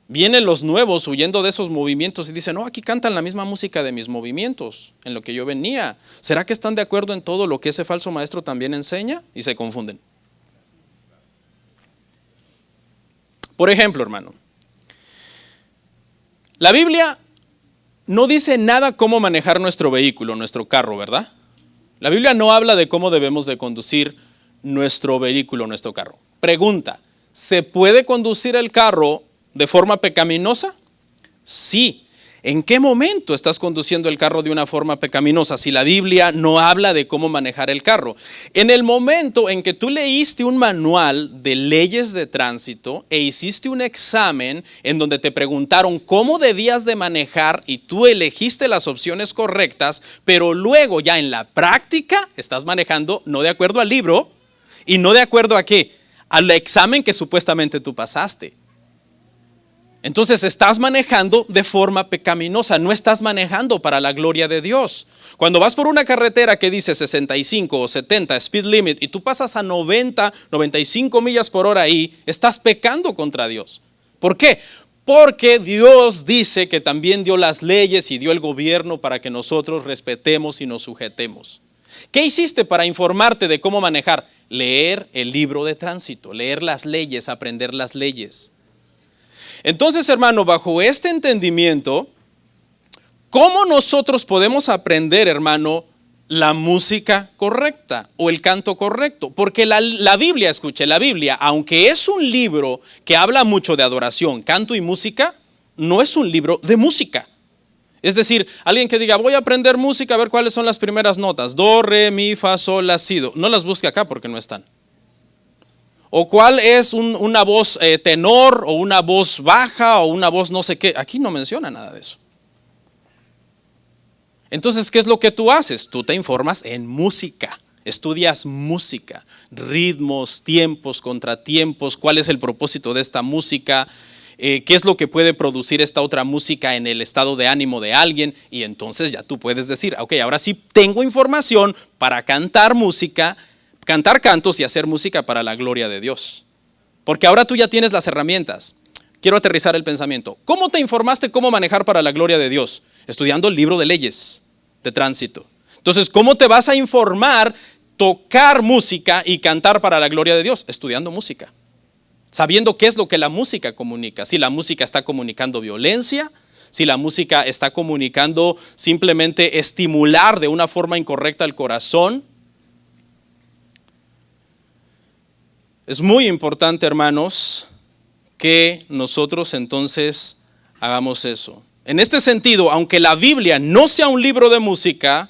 Vienen los nuevos huyendo de esos movimientos y dicen, no, aquí cantan la misma música de mis movimientos, en lo que yo venía. ¿Será que están de acuerdo en todo lo que ese falso maestro también enseña? Y se confunden. Por ejemplo, hermano, la Biblia no dice nada cómo manejar nuestro vehículo, nuestro carro, ¿verdad? La Biblia no habla de cómo debemos de conducir nuestro vehículo, nuestro carro. Pregunta, ¿se puede conducir el carro de forma pecaminosa? Sí. ¿En qué momento estás conduciendo el carro de una forma pecaminosa si la Biblia no habla de cómo manejar el carro? En el momento en que tú leíste un manual de leyes de tránsito e hiciste un examen en donde te preguntaron cómo debías de manejar y tú elegiste las opciones correctas, pero luego ya en la práctica estás manejando no de acuerdo al libro y no de acuerdo a qué, al examen que supuestamente tú pasaste. Entonces estás manejando de forma pecaminosa, no estás manejando para la gloria de Dios. Cuando vas por una carretera que dice 65 o 70 speed limit y tú pasas a 90, 95 millas por hora ahí, estás pecando contra Dios. ¿Por qué? Porque Dios dice que también dio las leyes y dio el gobierno para que nosotros respetemos y nos sujetemos. ¿Qué hiciste para informarte de cómo manejar? Leer el libro de tránsito, leer las leyes, aprender las leyes. Entonces, hermano, bajo este entendimiento, ¿cómo nosotros podemos aprender, hermano, la música correcta o el canto correcto? Porque la Biblia, escuche, la Biblia, aunque es un libro que habla mucho de adoración, canto y música, no es un libro de música. Es decir, alguien que diga, voy a aprender música, a ver cuáles son las primeras notas. Do, re, mi, fa, sol, la, si, do. No las busque acá porque no están. O cuál es una voz tenor o una voz baja o una voz no sé qué. Aquí no menciona nada de eso. Entonces, ¿qué es lo que tú haces? Tú te informas en música, estudias música, ritmos, tiempos, contratiempos, cuál es el propósito de esta música, qué es lo que puede producir esta otra música en el estado de ánimo de alguien, y entonces ya tú puedes decir, ok, ahora sí tengo información para cantar música, cantar cantos y hacer música para la gloria de Dios. Porque ahora tú ya tienes las herramientas. Quiero aterrizar el pensamiento. ¿Cómo te informaste cómo manejar para la gloria de Dios? Estudiando el libro de leyes de tránsito. Entonces, ¿cómo te vas a informar, tocar música y cantar para la gloria de Dios? Estudiando música. Sabiendo qué es lo que la música comunica. Si la música está comunicando violencia, si la música está comunicando simplemente estimular de una forma incorrecta el corazón. Es muy importante, hermanos, que nosotros entonces hagamos eso. En este sentido, aunque la Biblia no sea un libro de música,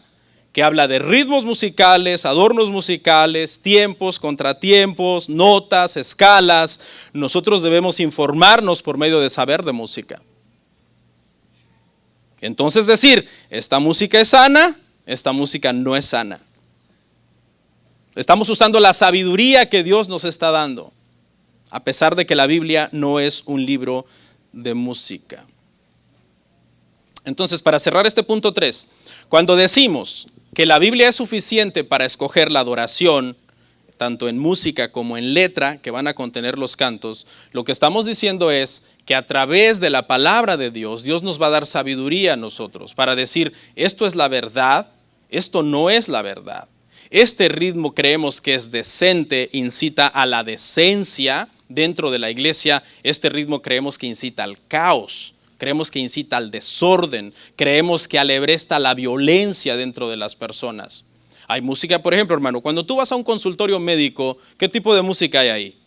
que habla de ritmos musicales, adornos musicales, tiempos, contratiempos, notas, escalas, nosotros debemos informarnos por medio de saber de música. Entonces decir, esta música es sana, esta música no es sana. Estamos usando la sabiduría que Dios nos está dando, a pesar de que la Biblia no es un libro de música. Entonces, para cerrar este punto 3, cuando decimos que la Biblia es suficiente para escoger la adoración, tanto en música como en letra, que van a contener los cantos, lo que estamos diciendo es que a través de la palabra de Dios, Dios nos va a dar sabiduría a nosotros para decir, esto es la verdad, esto no es la verdad. Este ritmo creemos que es decente, incita a la decencia dentro de la iglesia. Este ritmo creemos que incita al caos. creemos que incita al desorden, creemos que alebresta la violencia dentro de las personas. Hay música, por ejemplo, hermano, cuando tú vas a un consultorio médico, ¿qué tipo de música hay ahí?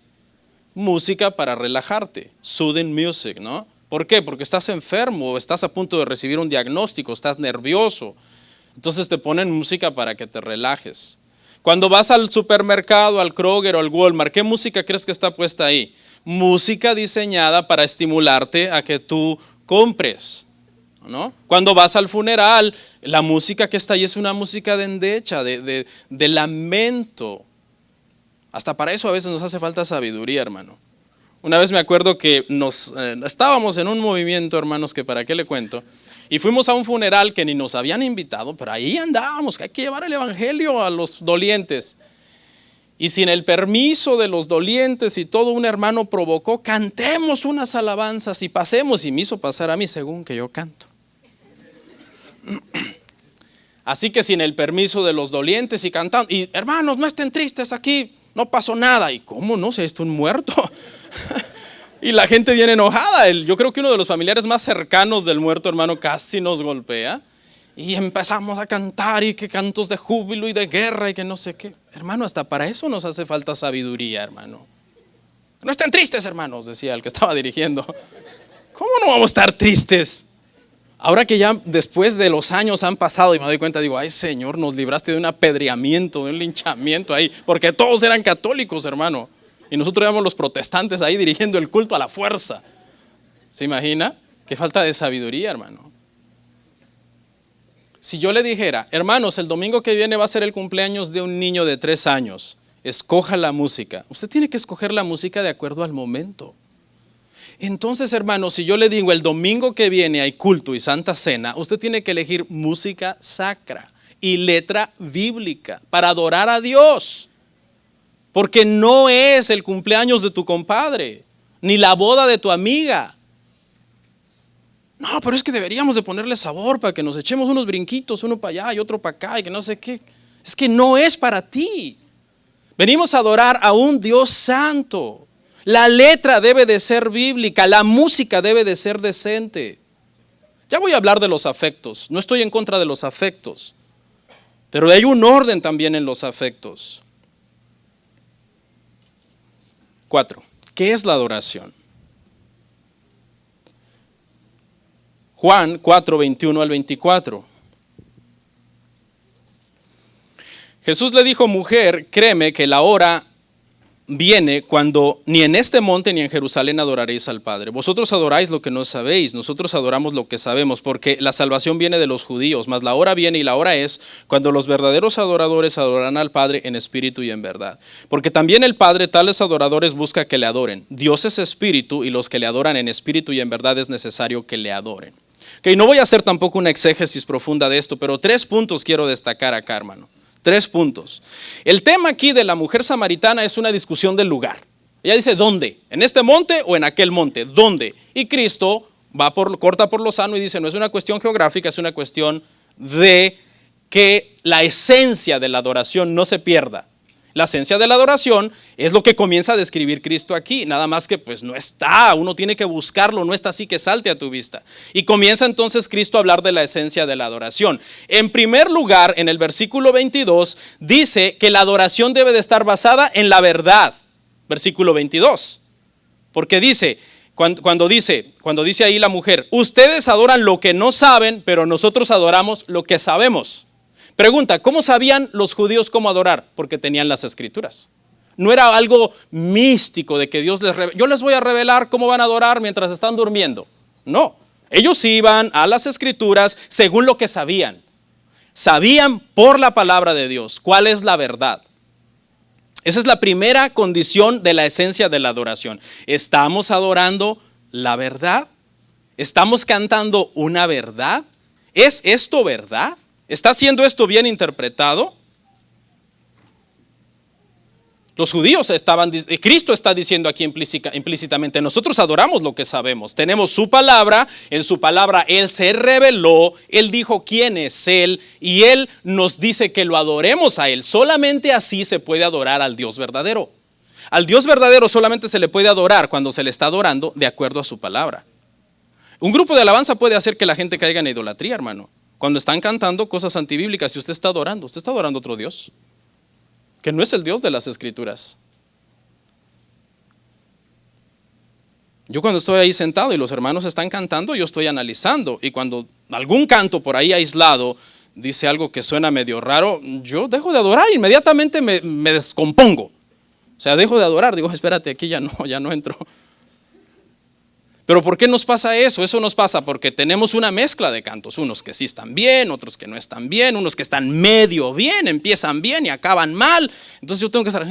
Música para relajarte, soothing music, ¿no? ¿Por qué? Porque estás enfermo, estás a punto de recibir un diagnóstico, estás nervioso. Entonces te ponen música para que te relajes. Cuando vas al supermercado, al Kroger o al Walmart, ¿qué música crees que está puesta ahí? Música diseñada para estimularte a que tú compres, ¿no? Cuando vas al funeral, la música que está ahí es una música de endecha, de lamento. Hasta para eso a veces nos hace falta sabiduría, hermano. Una vez me acuerdo que estábamos en un movimiento, hermanos, que para qué le cuento, y fuimos a un funeral que ni nos habían invitado, pero ahí andábamos, que hay que llevar el evangelio a los dolientes. Y sin el permiso de los dolientes y todo, un hermano provocó, cantemos unas alabanzas y pasemos, y me hizo pasar a mí según que yo canto. Así que sin el permiso de los dolientes y cantando, y hermanos, no estén tristes aquí, no pasó nada. ¿Y cómo no? Se está un muerto. Y la gente viene enojada. Yo creo que uno de los familiares más cercanos del muerto, hermano, casi nos golpea. Y empezamos a cantar y que cantos de júbilo y de guerra y que no sé qué. Hermano, hasta para eso nos hace falta sabiduría, hermano. No estén tristes, hermanos, decía el que estaba dirigiendo. ¿Cómo no vamos a estar tristes? Ahora que ya después de los años han pasado y me doy cuenta, digo, ay Señor, nos libraste de un apedreamiento, de un linchamiento ahí, porque todos eran católicos, hermano. Y nosotros éramos los protestantes ahí dirigiendo el culto a la fuerza. ¿Se imagina? Qué falta de sabiduría, hermano. Si yo le dijera, hermanos, el domingo que viene va a ser el cumpleaños de un niño de 3 años, escoja la música. Usted tiene que escoger la música de acuerdo al momento. Entonces, hermanos, si yo le digo el domingo que viene hay culto y santa cena, usted tiene que elegir música sacra y letra bíblica para adorar a Dios. Porque no es el cumpleaños de tu compadre, ni la boda de tu amiga. No, pero es que deberíamos de ponerle sabor para que nos echemos unos brinquitos, uno para allá y otro para acá y que no sé qué. Es que no es para ti. Venimos a adorar a un Dios santo. La letra debe de ser bíblica, la música debe de ser decente. Ya voy a hablar de los afectos, no estoy en contra de los afectos, pero hay un orden también en los afectos. 4. ¿Qué es la adoración? Juan 4, 21 al 24. Jesús le dijo, mujer, créeme que la hora viene cuando ni en este monte ni en Jerusalén adoraréis al Padre. Vosotros adoráis lo que no sabéis, nosotros adoramos lo que sabemos, porque la salvación viene de los judíos, mas la hora viene y la hora es cuando los verdaderos adoradores adorarán al Padre en espíritu y en verdad. Porque también el Padre tales adoradores busca que le adoren. Dios es espíritu y los que le adoran en espíritu y en verdad es necesario que le adoren. Okay, no voy a hacer tampoco una exégesis profunda de esto, pero 3 puntos quiero destacar acá, hermano. 3 puntos. El tema aquí de la mujer samaritana es una discusión del lugar. Ella dice, ¿dónde? ¿En este monte o en aquel monte? ¿Dónde? Y Cristo corta por lo sano y dice, no es una cuestión geográfica, es una cuestión de que la esencia de la adoración no se pierda. La esencia de la adoración es lo que comienza a describir Cristo aquí, nada más que pues no está, uno tiene que buscarlo, no está así que salte a tu vista. Y comienza entonces Cristo a hablar de la esencia de la adoración. En primer lugar, en el versículo 22, dice que la adoración debe de estar basada en la verdad. Versículo 22, porque dice, cuando dice ahí la mujer, ustedes adoran lo que no saben, pero nosotros adoramos lo que sabemos. Pregunta, ¿cómo sabían los judíos cómo adorar? Porque tenían las escrituras. No era algo místico de que Dios yo les voy a revelar cómo van a adorar mientras están durmiendo. No, ellos iban a las escrituras según lo que sabían. Sabían por la palabra de Dios cuál es la verdad. Esa es la primera condición de la esencia de la adoración. ¿Estamos adorando la verdad? ¿Estamos cantando una verdad? ¿Es esto verdad? ¿Está siendo esto bien interpretado? Los judíos Cristo está diciendo aquí implícitamente, nosotros adoramos lo que sabemos, tenemos su palabra, en su palabra Él se reveló, Él dijo quién es Él y Él nos dice que lo adoremos a Él. Solamente así se puede adorar al Dios verdadero. Al Dios verdadero solamente se le puede adorar cuando se le está adorando de acuerdo a su palabra. Un grupo de alabanza puede hacer que la gente caiga en idolatría, hermano. Cuando están cantando cosas antibíblicas y usted está adorando a otro Dios, que no es el Dios de las Escrituras. Yo cuando estoy ahí sentado y los hermanos están cantando, yo estoy analizando, y cuando algún canto por ahí aislado dice algo que suena medio raro, yo dejo de adorar, inmediatamente me descompongo. O sea, dejo de adorar, digo, espérate, aquí ya no entro. Pero ¿por qué nos pasa eso? Eso nos pasa porque tenemos una mezcla de cantos, unos que sí están bien, otros que no están bien, unos que están medio bien, empiezan bien y acaban mal. Entonces yo tengo que estar...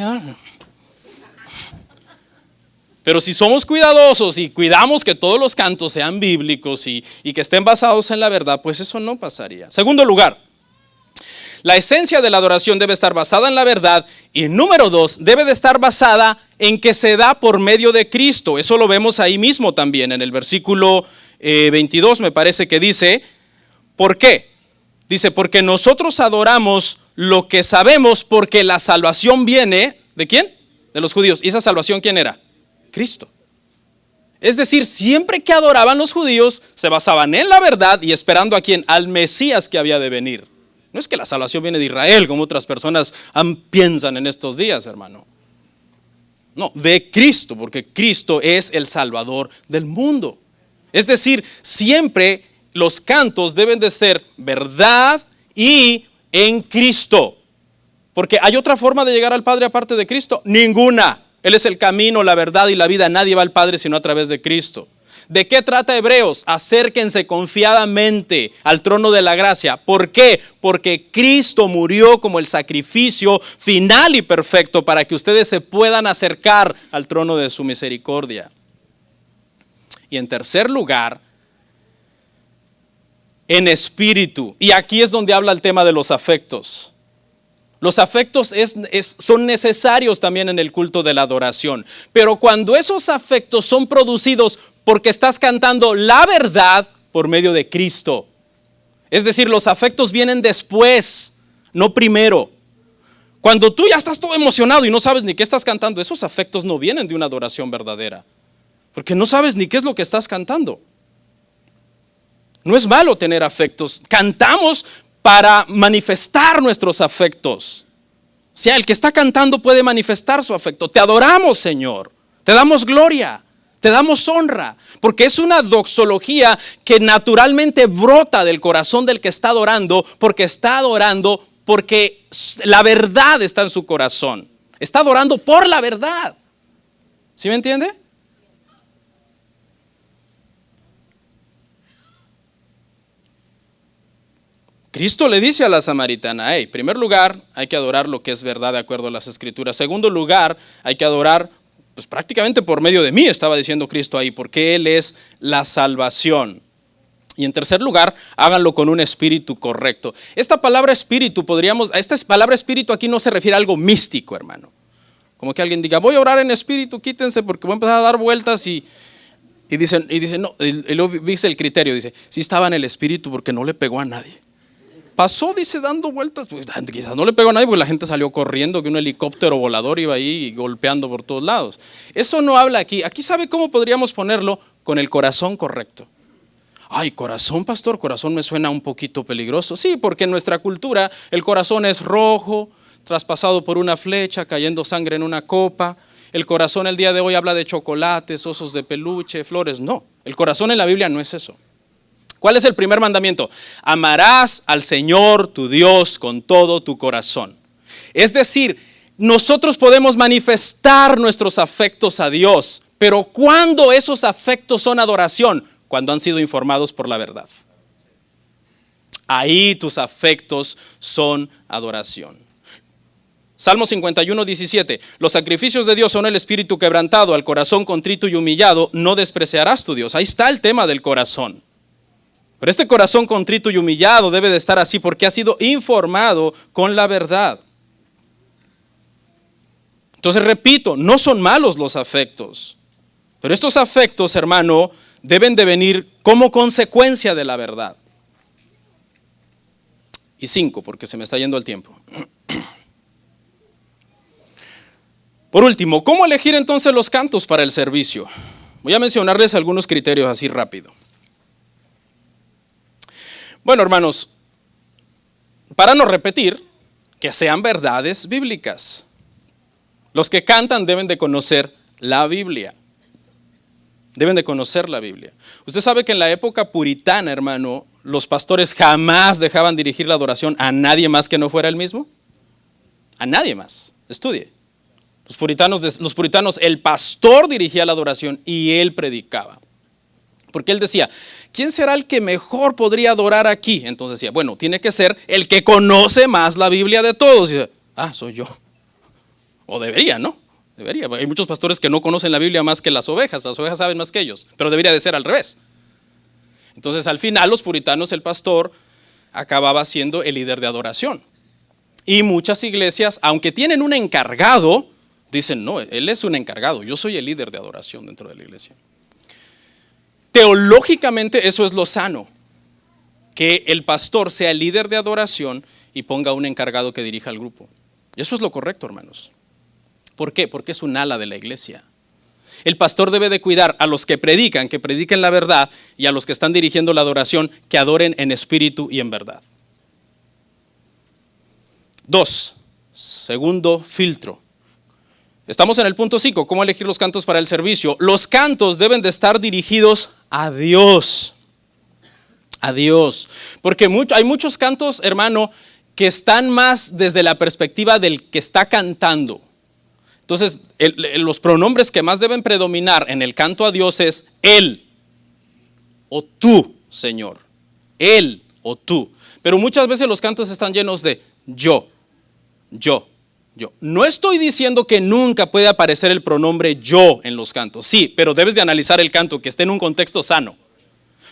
Pero si somos cuidadosos y cuidamos que todos los cantos sean bíblicos y que estén basados en la verdad, pues eso no pasaría. Segundo lugar, la esencia de la adoración debe estar basada en la verdad. Y número 2, debe de estar basada en que se da por medio de Cristo. Eso lo vemos ahí mismo también en el versículo 22, me parece que dice, ¿por qué? Dice, porque nosotros adoramos lo que sabemos, porque la salvación viene, ¿de quién? De los judíos. ¿Y esa salvación quién era? Cristo. Es decir, siempre que adoraban los judíos, se basaban en la verdad y esperando a quién, al Mesías que había de venir. No es que la salvación viene de Israel, como otras personas piensan en estos días, hermano. No, de Cristo, porque Cristo es el Salvador del mundo. Es decir, siempre los cantos deben de ser verdad y en Cristo. Porque ¿hay otra forma de llegar al Padre aparte de Cristo? Ninguna. Él es el camino, la verdad y la vida. Nadie va al Padre sino a través de Cristo. ¿De qué trata Hebreos? Acérquense confiadamente al trono de la gracia. ¿Por qué? Porque Cristo murió como el sacrificio final y perfecto para que ustedes se puedan acercar al trono de su misericordia. Y en tercer lugar, en espíritu. Y aquí es donde habla el tema de los afectos. Los afectos son necesarios también en el culto de la adoración. Pero cuando esos afectos son producidos porque estás cantando la verdad por medio de Cristo. Es decir, los afectos vienen después, no primero. Cuando tú ya estás todo emocionado y no sabes ni qué estás cantando, esos afectos no vienen de una adoración verdadera. Porque no sabes ni qué es lo que estás cantando. No es malo tener afectos. Cantamos para manifestar nuestros afectos. O sea, el que está cantando puede manifestar su afecto. Te adoramos, Señor. Te damos gloria. Te damos honra. Porque es una doxología que naturalmente brota del corazón del que está adorando. Porque está adorando porque la verdad está en su corazón. Está adorando por la verdad. ¿Sí me entiende? Cristo le dice a la samaritana, en primer lugar, hay que adorar lo que es verdad de acuerdo a las Escrituras. Segundo lugar, hay que adorar, pues prácticamente por medio de mí, estaba diciendo Cristo ahí, porque Él es la salvación. Y en tercer lugar, háganlo con un espíritu correcto. Esta palabra espíritu, esta palabra espíritu aquí no se refiere a algo místico, hermano. Como que alguien diga, voy a orar en espíritu, quítense porque voy a empezar a dar vueltas y dicen, no, y luego dice el criterio, dice, sí estaba en el espíritu porque no le pegó a nadie. Pasó, dice, dando vueltas, pues quizás no le pegó a nadie porque la gente salió corriendo, que un helicóptero volador iba ahí golpeando por todos lados. Eso no habla aquí. Aquí sabe cómo podríamos ponerlo con el corazón correcto. Ay, corazón, pastor, corazón me suena un poquito peligroso. Sí, porque en nuestra cultura el corazón es rojo, traspasado por una flecha, cayendo sangre en una copa. El corazón el día de hoy habla de chocolates, osos de peluche, flores. No, el corazón en la Biblia no es eso. ¿Cuál es el primer mandamiento? Amarás al Señor tu Dios con todo tu corazón. Es decir, nosotros podemos manifestar nuestros afectos a Dios, pero ¿cuándo esos afectos son adoración? Cuando han sido informados por la verdad. Ahí tus afectos son adoración. Salmo 51:17. Los sacrificios de Dios son el espíritu quebrantado, al corazón contrito y humillado, no despreciarás tu Dios. Ahí está el tema del corazón. Pero este corazón contrito y humillado debe de estar así porque ha sido informado con la verdad. Entonces repito, no son malos los afectos. Pero estos afectos, hermano, deben de venir como consecuencia de la verdad. Y 5, porque se me está yendo el tiempo. Por último, ¿cómo elegir entonces los cantos para el servicio? Voy a mencionarles algunos criterios así rápido. Bueno, hermanos, para no repetir, que sean verdades bíblicas. Los que cantan deben de conocer la Biblia. Deben de conocer la Biblia. Usted sabe que en la época puritana, hermano, los pastores jamás dejaban dirigir la adoración a nadie más que no fuera él mismo. A nadie más. Estudie. Los puritanos, el pastor dirigía la adoración y él predicaba. Porque él decía, ¿quién será el que mejor podría adorar aquí? Entonces decía, bueno, tiene que ser el que conoce más la Biblia de todos. Y dice, soy yo. O debería, ¿no? Debería. Hay muchos pastores que no conocen la Biblia más que las ovejas saben más que ellos, pero debería de ser al revés. Entonces al final los puritanos, el pastor acababa siendo el líder de adoración. Y muchas iglesias, aunque tienen un encargado, dicen, no, él es un encargado, yo soy el líder de adoración dentro de la iglesia. Teológicamente eso es lo sano, que el pastor sea el líder de adoración y ponga un encargado que dirija al grupo. Y eso es lo correcto, hermanos. ¿Por qué? Porque es un ala de la iglesia. El pastor debe de cuidar a los que prediquen la verdad, y a los que están dirigiendo la adoración, que adoren en espíritu y en verdad. 2. Segundo filtro. Estamos en el punto 5, ¿cómo elegir los cantos para el servicio? Los cantos deben de estar dirigidos a Dios. A Dios. Porque hay muchos cantos, hermano, que están más desde la perspectiva del que está cantando. Entonces, los pronombres que más deben predominar en el canto a Dios es Él o tú, Señor. Él o tú. Pero muchas veces los cantos están llenos de yo. No estoy diciendo que nunca puede aparecer el pronombre yo en los cantos. Sí, pero debes de analizar el canto que esté en un contexto sano.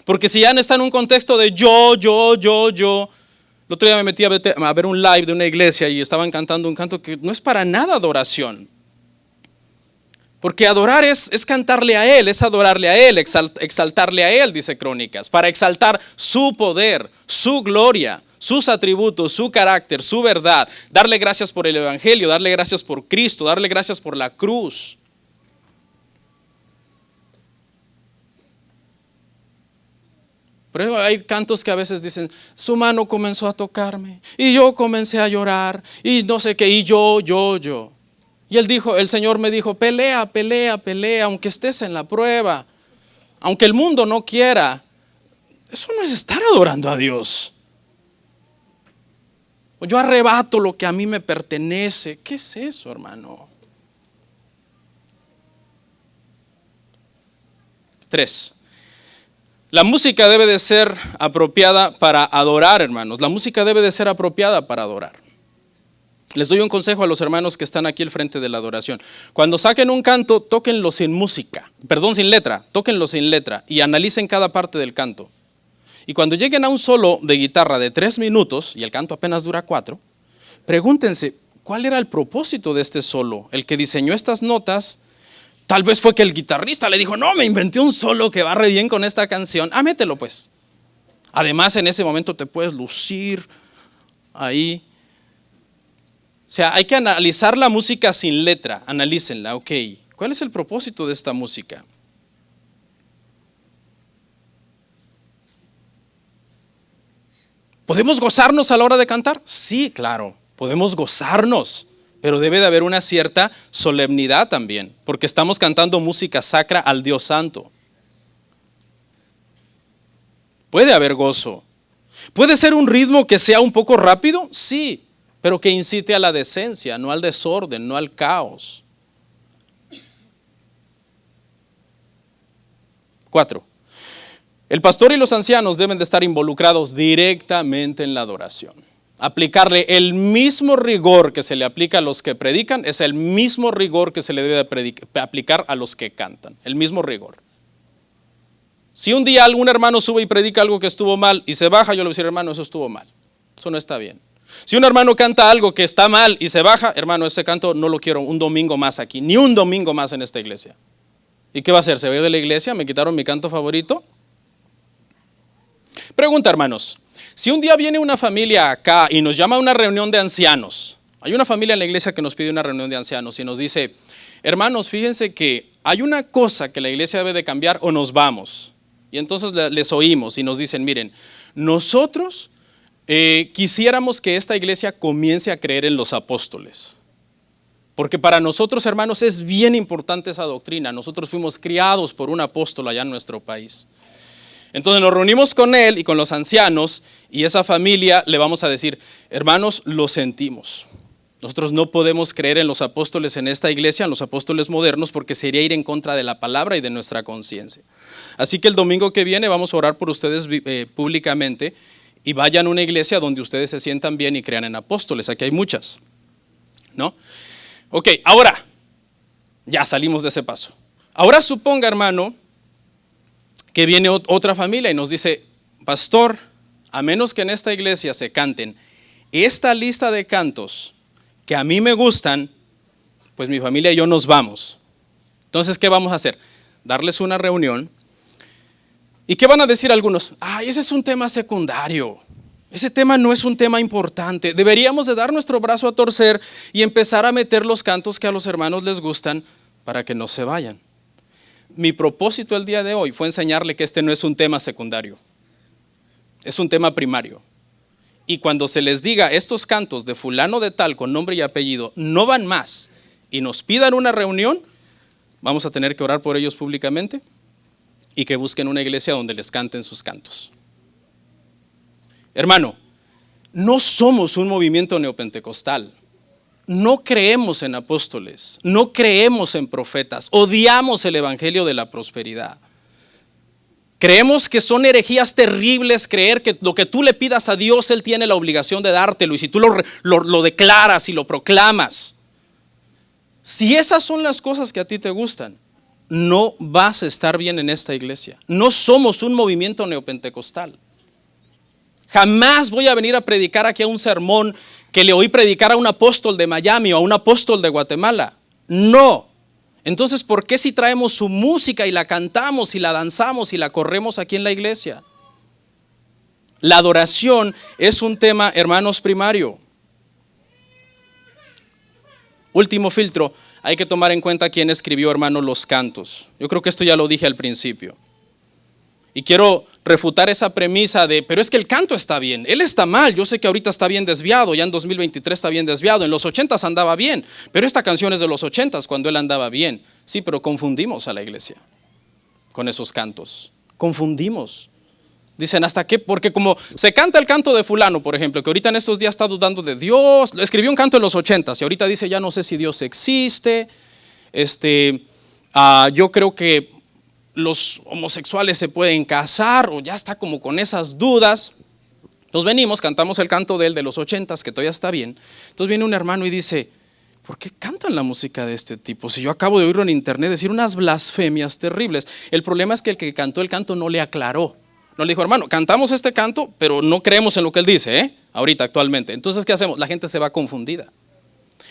Porque si ya no está en un contexto de yo. El otro día me metí a ver un live de una iglesia y estaban cantando un canto que no es para nada adoración. Porque adorar es cantarle a Él, es adorarle a Él, exaltarle a Él, dice Crónicas, para exaltar su poder, su gloria, sus atributos, su carácter, su verdad, darle gracias por el evangelio, darle gracias por Cristo, darle gracias por la cruz. Pero hay cantos que a veces dicen, su mano comenzó a tocarme y yo comencé a llorar y no sé qué, y yo. Y el Señor me dijo, pelea, aunque estés en la prueba, aunque el mundo no quiera. Eso no es estar adorando a Dios. Yo arrebato lo que a mí me pertenece. ¿Qué es eso, hermano? 3. La música debe de ser apropiada para adorar, hermanos. La música debe de ser apropiada para adorar. Les doy un consejo a los hermanos que están aquí al frente de la adoración. Cuando saquen un canto, tóquenlo sin letra, tóquenlo sin letra y analicen cada parte del canto. Y cuando lleguen a un solo de guitarra de 3 minutos, y el canto apenas dura 4, pregúntense, ¿cuál era el propósito de este solo? El que diseñó estas notas, tal vez fue que el guitarrista le dijo, no, me inventé un solo que va re bien con esta canción. Mételo pues. Además, en ese momento te puedes lucir ahí. O sea, hay que analizar la música sin letra, analícenla, ok. ¿Cuál es el propósito de esta música? ¿Podemos gozarnos a la hora de cantar? Sí, claro, podemos gozarnos, pero debe de haber una cierta solemnidad también, porque estamos cantando música sacra al Dios Santo. Puede haber gozo. ¿Puede ser un ritmo que sea un poco rápido? Sí. Pero que incite a la decencia, no al desorden, no al caos. 4. El pastor y los ancianos deben de estar involucrados directamente en la adoración. Aplicarle el mismo rigor que se le aplica a los que predican, es el mismo rigor que se le debe aplicar a los que cantan. El mismo rigor. Si un día algún hermano sube y predica algo que estuvo mal y se baja, yo le voy a decir, hermano, eso estuvo mal. Eso no está bien. Si un hermano canta algo que está mal y se baja, hermano, ese canto no lo quiero un domingo más aquí, ni un domingo más en esta iglesia. ¿Y qué va a hacer? ¿Se va a ir de la iglesia? ¿Me quitaron mi canto favorito? Pregunta, hermanos, si un día viene una familia acá y nos llama a una reunión de ancianos, hay una familia en la iglesia que nos pide una reunión de ancianos y nos dice, hermanos, fíjense que hay una cosa que la iglesia debe de cambiar o nos vamos. Y entonces les oímos y nos dicen, miren, nosotros quisiéramos que esta iglesia comience a creer en los apóstoles. Porque para nosotros, hermanos, es bien importante esa doctrina. Nosotros fuimos criados por un apóstol allá en nuestro país. Entonces nos reunimos con él y con los ancianos y esa familia le vamos a decir, hermanos, lo sentimos. Nosotros no podemos creer en los apóstoles en esta iglesia, en los apóstoles modernos, porque sería ir en contra de la palabra y de nuestra conciencia. Así que el domingo que viene vamos a orar por ustedes públicamente y vayan a una iglesia donde ustedes se sientan bien y crean en apóstoles. Aquí hay muchas, ¿no? Ok, ahora, ya salimos de ese paso. Ahora suponga, hermano, que viene otra familia y nos dice, pastor, a menos que en esta iglesia se canten esta lista de cantos que a mí me gustan, pues mi familia y yo nos vamos. Entonces, ¿qué vamos a hacer? Darles una reunión. ¿Y qué van a decir algunos? Ese es un tema secundario. Ese tema no es un tema importante. Deberíamos de dar nuestro brazo a torcer y empezar a meter los cantos que a los hermanos les gustan para que no se vayan. Mi propósito el día de hoy fue enseñarle que este no es un tema secundario. Es un tema primario. Y cuando se les diga estos cantos de fulano de tal con nombre y apellido no van más y nos pidan una reunión, vamos a tener que orar por ellos públicamente y que busquen una iglesia donde les canten sus cantos. Hermano, no somos un movimiento neopentecostal. No creemos en apóstoles, no creemos en profetas, odiamos el evangelio de la prosperidad. Creemos que son herejías terribles creer que lo que tú le pidas a Dios, Él tiene la obligación de dártelo y si tú lo declaras y lo proclamas. Si esas son las cosas que a ti te gustan, no vas a estar bien en esta iglesia. No somos un movimiento neopentecostal. Jamás voy a venir a predicar aquí a un sermón que le oí predicar a un apóstol de Miami o a un apóstol de Guatemala. No. Entonces, ¿por qué si traemos su música y la cantamos y la danzamos y la corremos aquí en la iglesia? La adoración es un tema, hermanos, primario. Último filtro, hay que tomar en cuenta quién escribió, hermanos, los cantos. Yo creo que esto ya lo dije al principio. Y quiero refutar esa premisa de, pero es que el canto está bien, él está mal, yo sé que ahorita está bien desviado, ya en 2023 está bien desviado, en los 80s andaba bien, pero esta canción es de los 80s cuando él andaba bien. Sí, pero confundimos a la iglesia con esos cantos, confundimos. Dicen, ¿hasta qué? Porque como se canta el canto de fulano, por ejemplo, que ahorita en estos días está dudando de Dios, escribió un canto en los 80s y ahorita dice, ya no sé si Dios existe, yo creo que los homosexuales se pueden casar o ya está como con esas dudas. Nos venimos, cantamos el canto de él de los 80s que todavía está bien. Entonces viene un hermano y dice, ¿por qué cantan la música de este tipo? Si yo acabo de oírlo en internet decir unas blasfemias terribles. El problema es que el que cantó el canto no le aclaró. No le dijo, hermano, cantamos este canto, pero no creemos en lo que él dice, ahorita actualmente. Entonces, ¿qué hacemos? La gente se va confundida.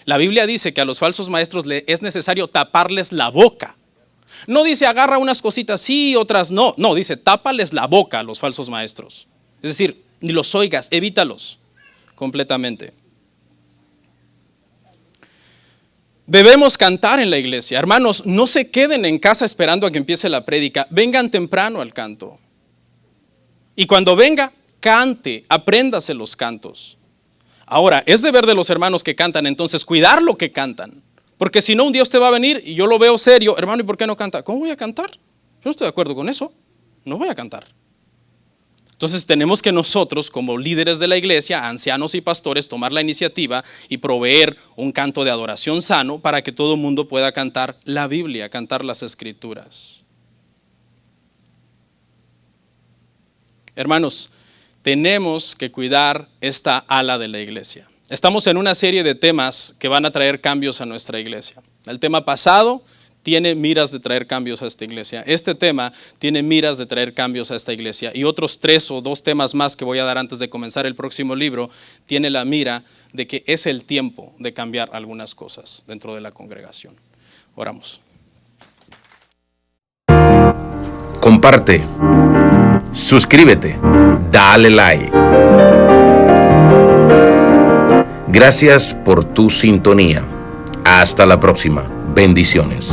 La Biblia dice que a los falsos maestros es necesario taparles la boca. No dice agarra unas cositas sí, otras no. No, dice tápales la boca a los falsos maestros. Es decir, ni los oigas, evítalos completamente. Debemos cantar en la iglesia. Hermanos, no se queden en casa esperando a que empiece la prédica. Vengan temprano al canto. Y cuando venga, cante, apréndase los cantos. Ahora, es deber de los hermanos que cantan, entonces cuidar lo que cantan. Porque si no, un día usted va a venir y yo lo veo serio, hermano, ¿y por qué no canta? ¿Cómo voy a cantar? Yo no estoy de acuerdo con eso, no voy a cantar. Entonces tenemos que nosotros, como líderes de la iglesia, ancianos y pastores, tomar la iniciativa y proveer un canto de adoración sano para que todo el mundo pueda cantar la Biblia, cantar las Escrituras. Hermanos, tenemos que cuidar esta ala de la iglesia. Estamos en una serie de temas que van a traer cambios a nuestra iglesia. El tema pasado tiene miras de traer cambios a esta iglesia. Este tema tiene miras de traer cambios a esta iglesia. Y otros 3 o 2 temas más que voy a dar antes de comenzar el próximo libro, tiene la mira de que es el tiempo de cambiar algunas cosas dentro de la congregación. Oramos. Comparte, suscríbete, dale like. Gracias por tu sintonía. Hasta la próxima. Bendiciones.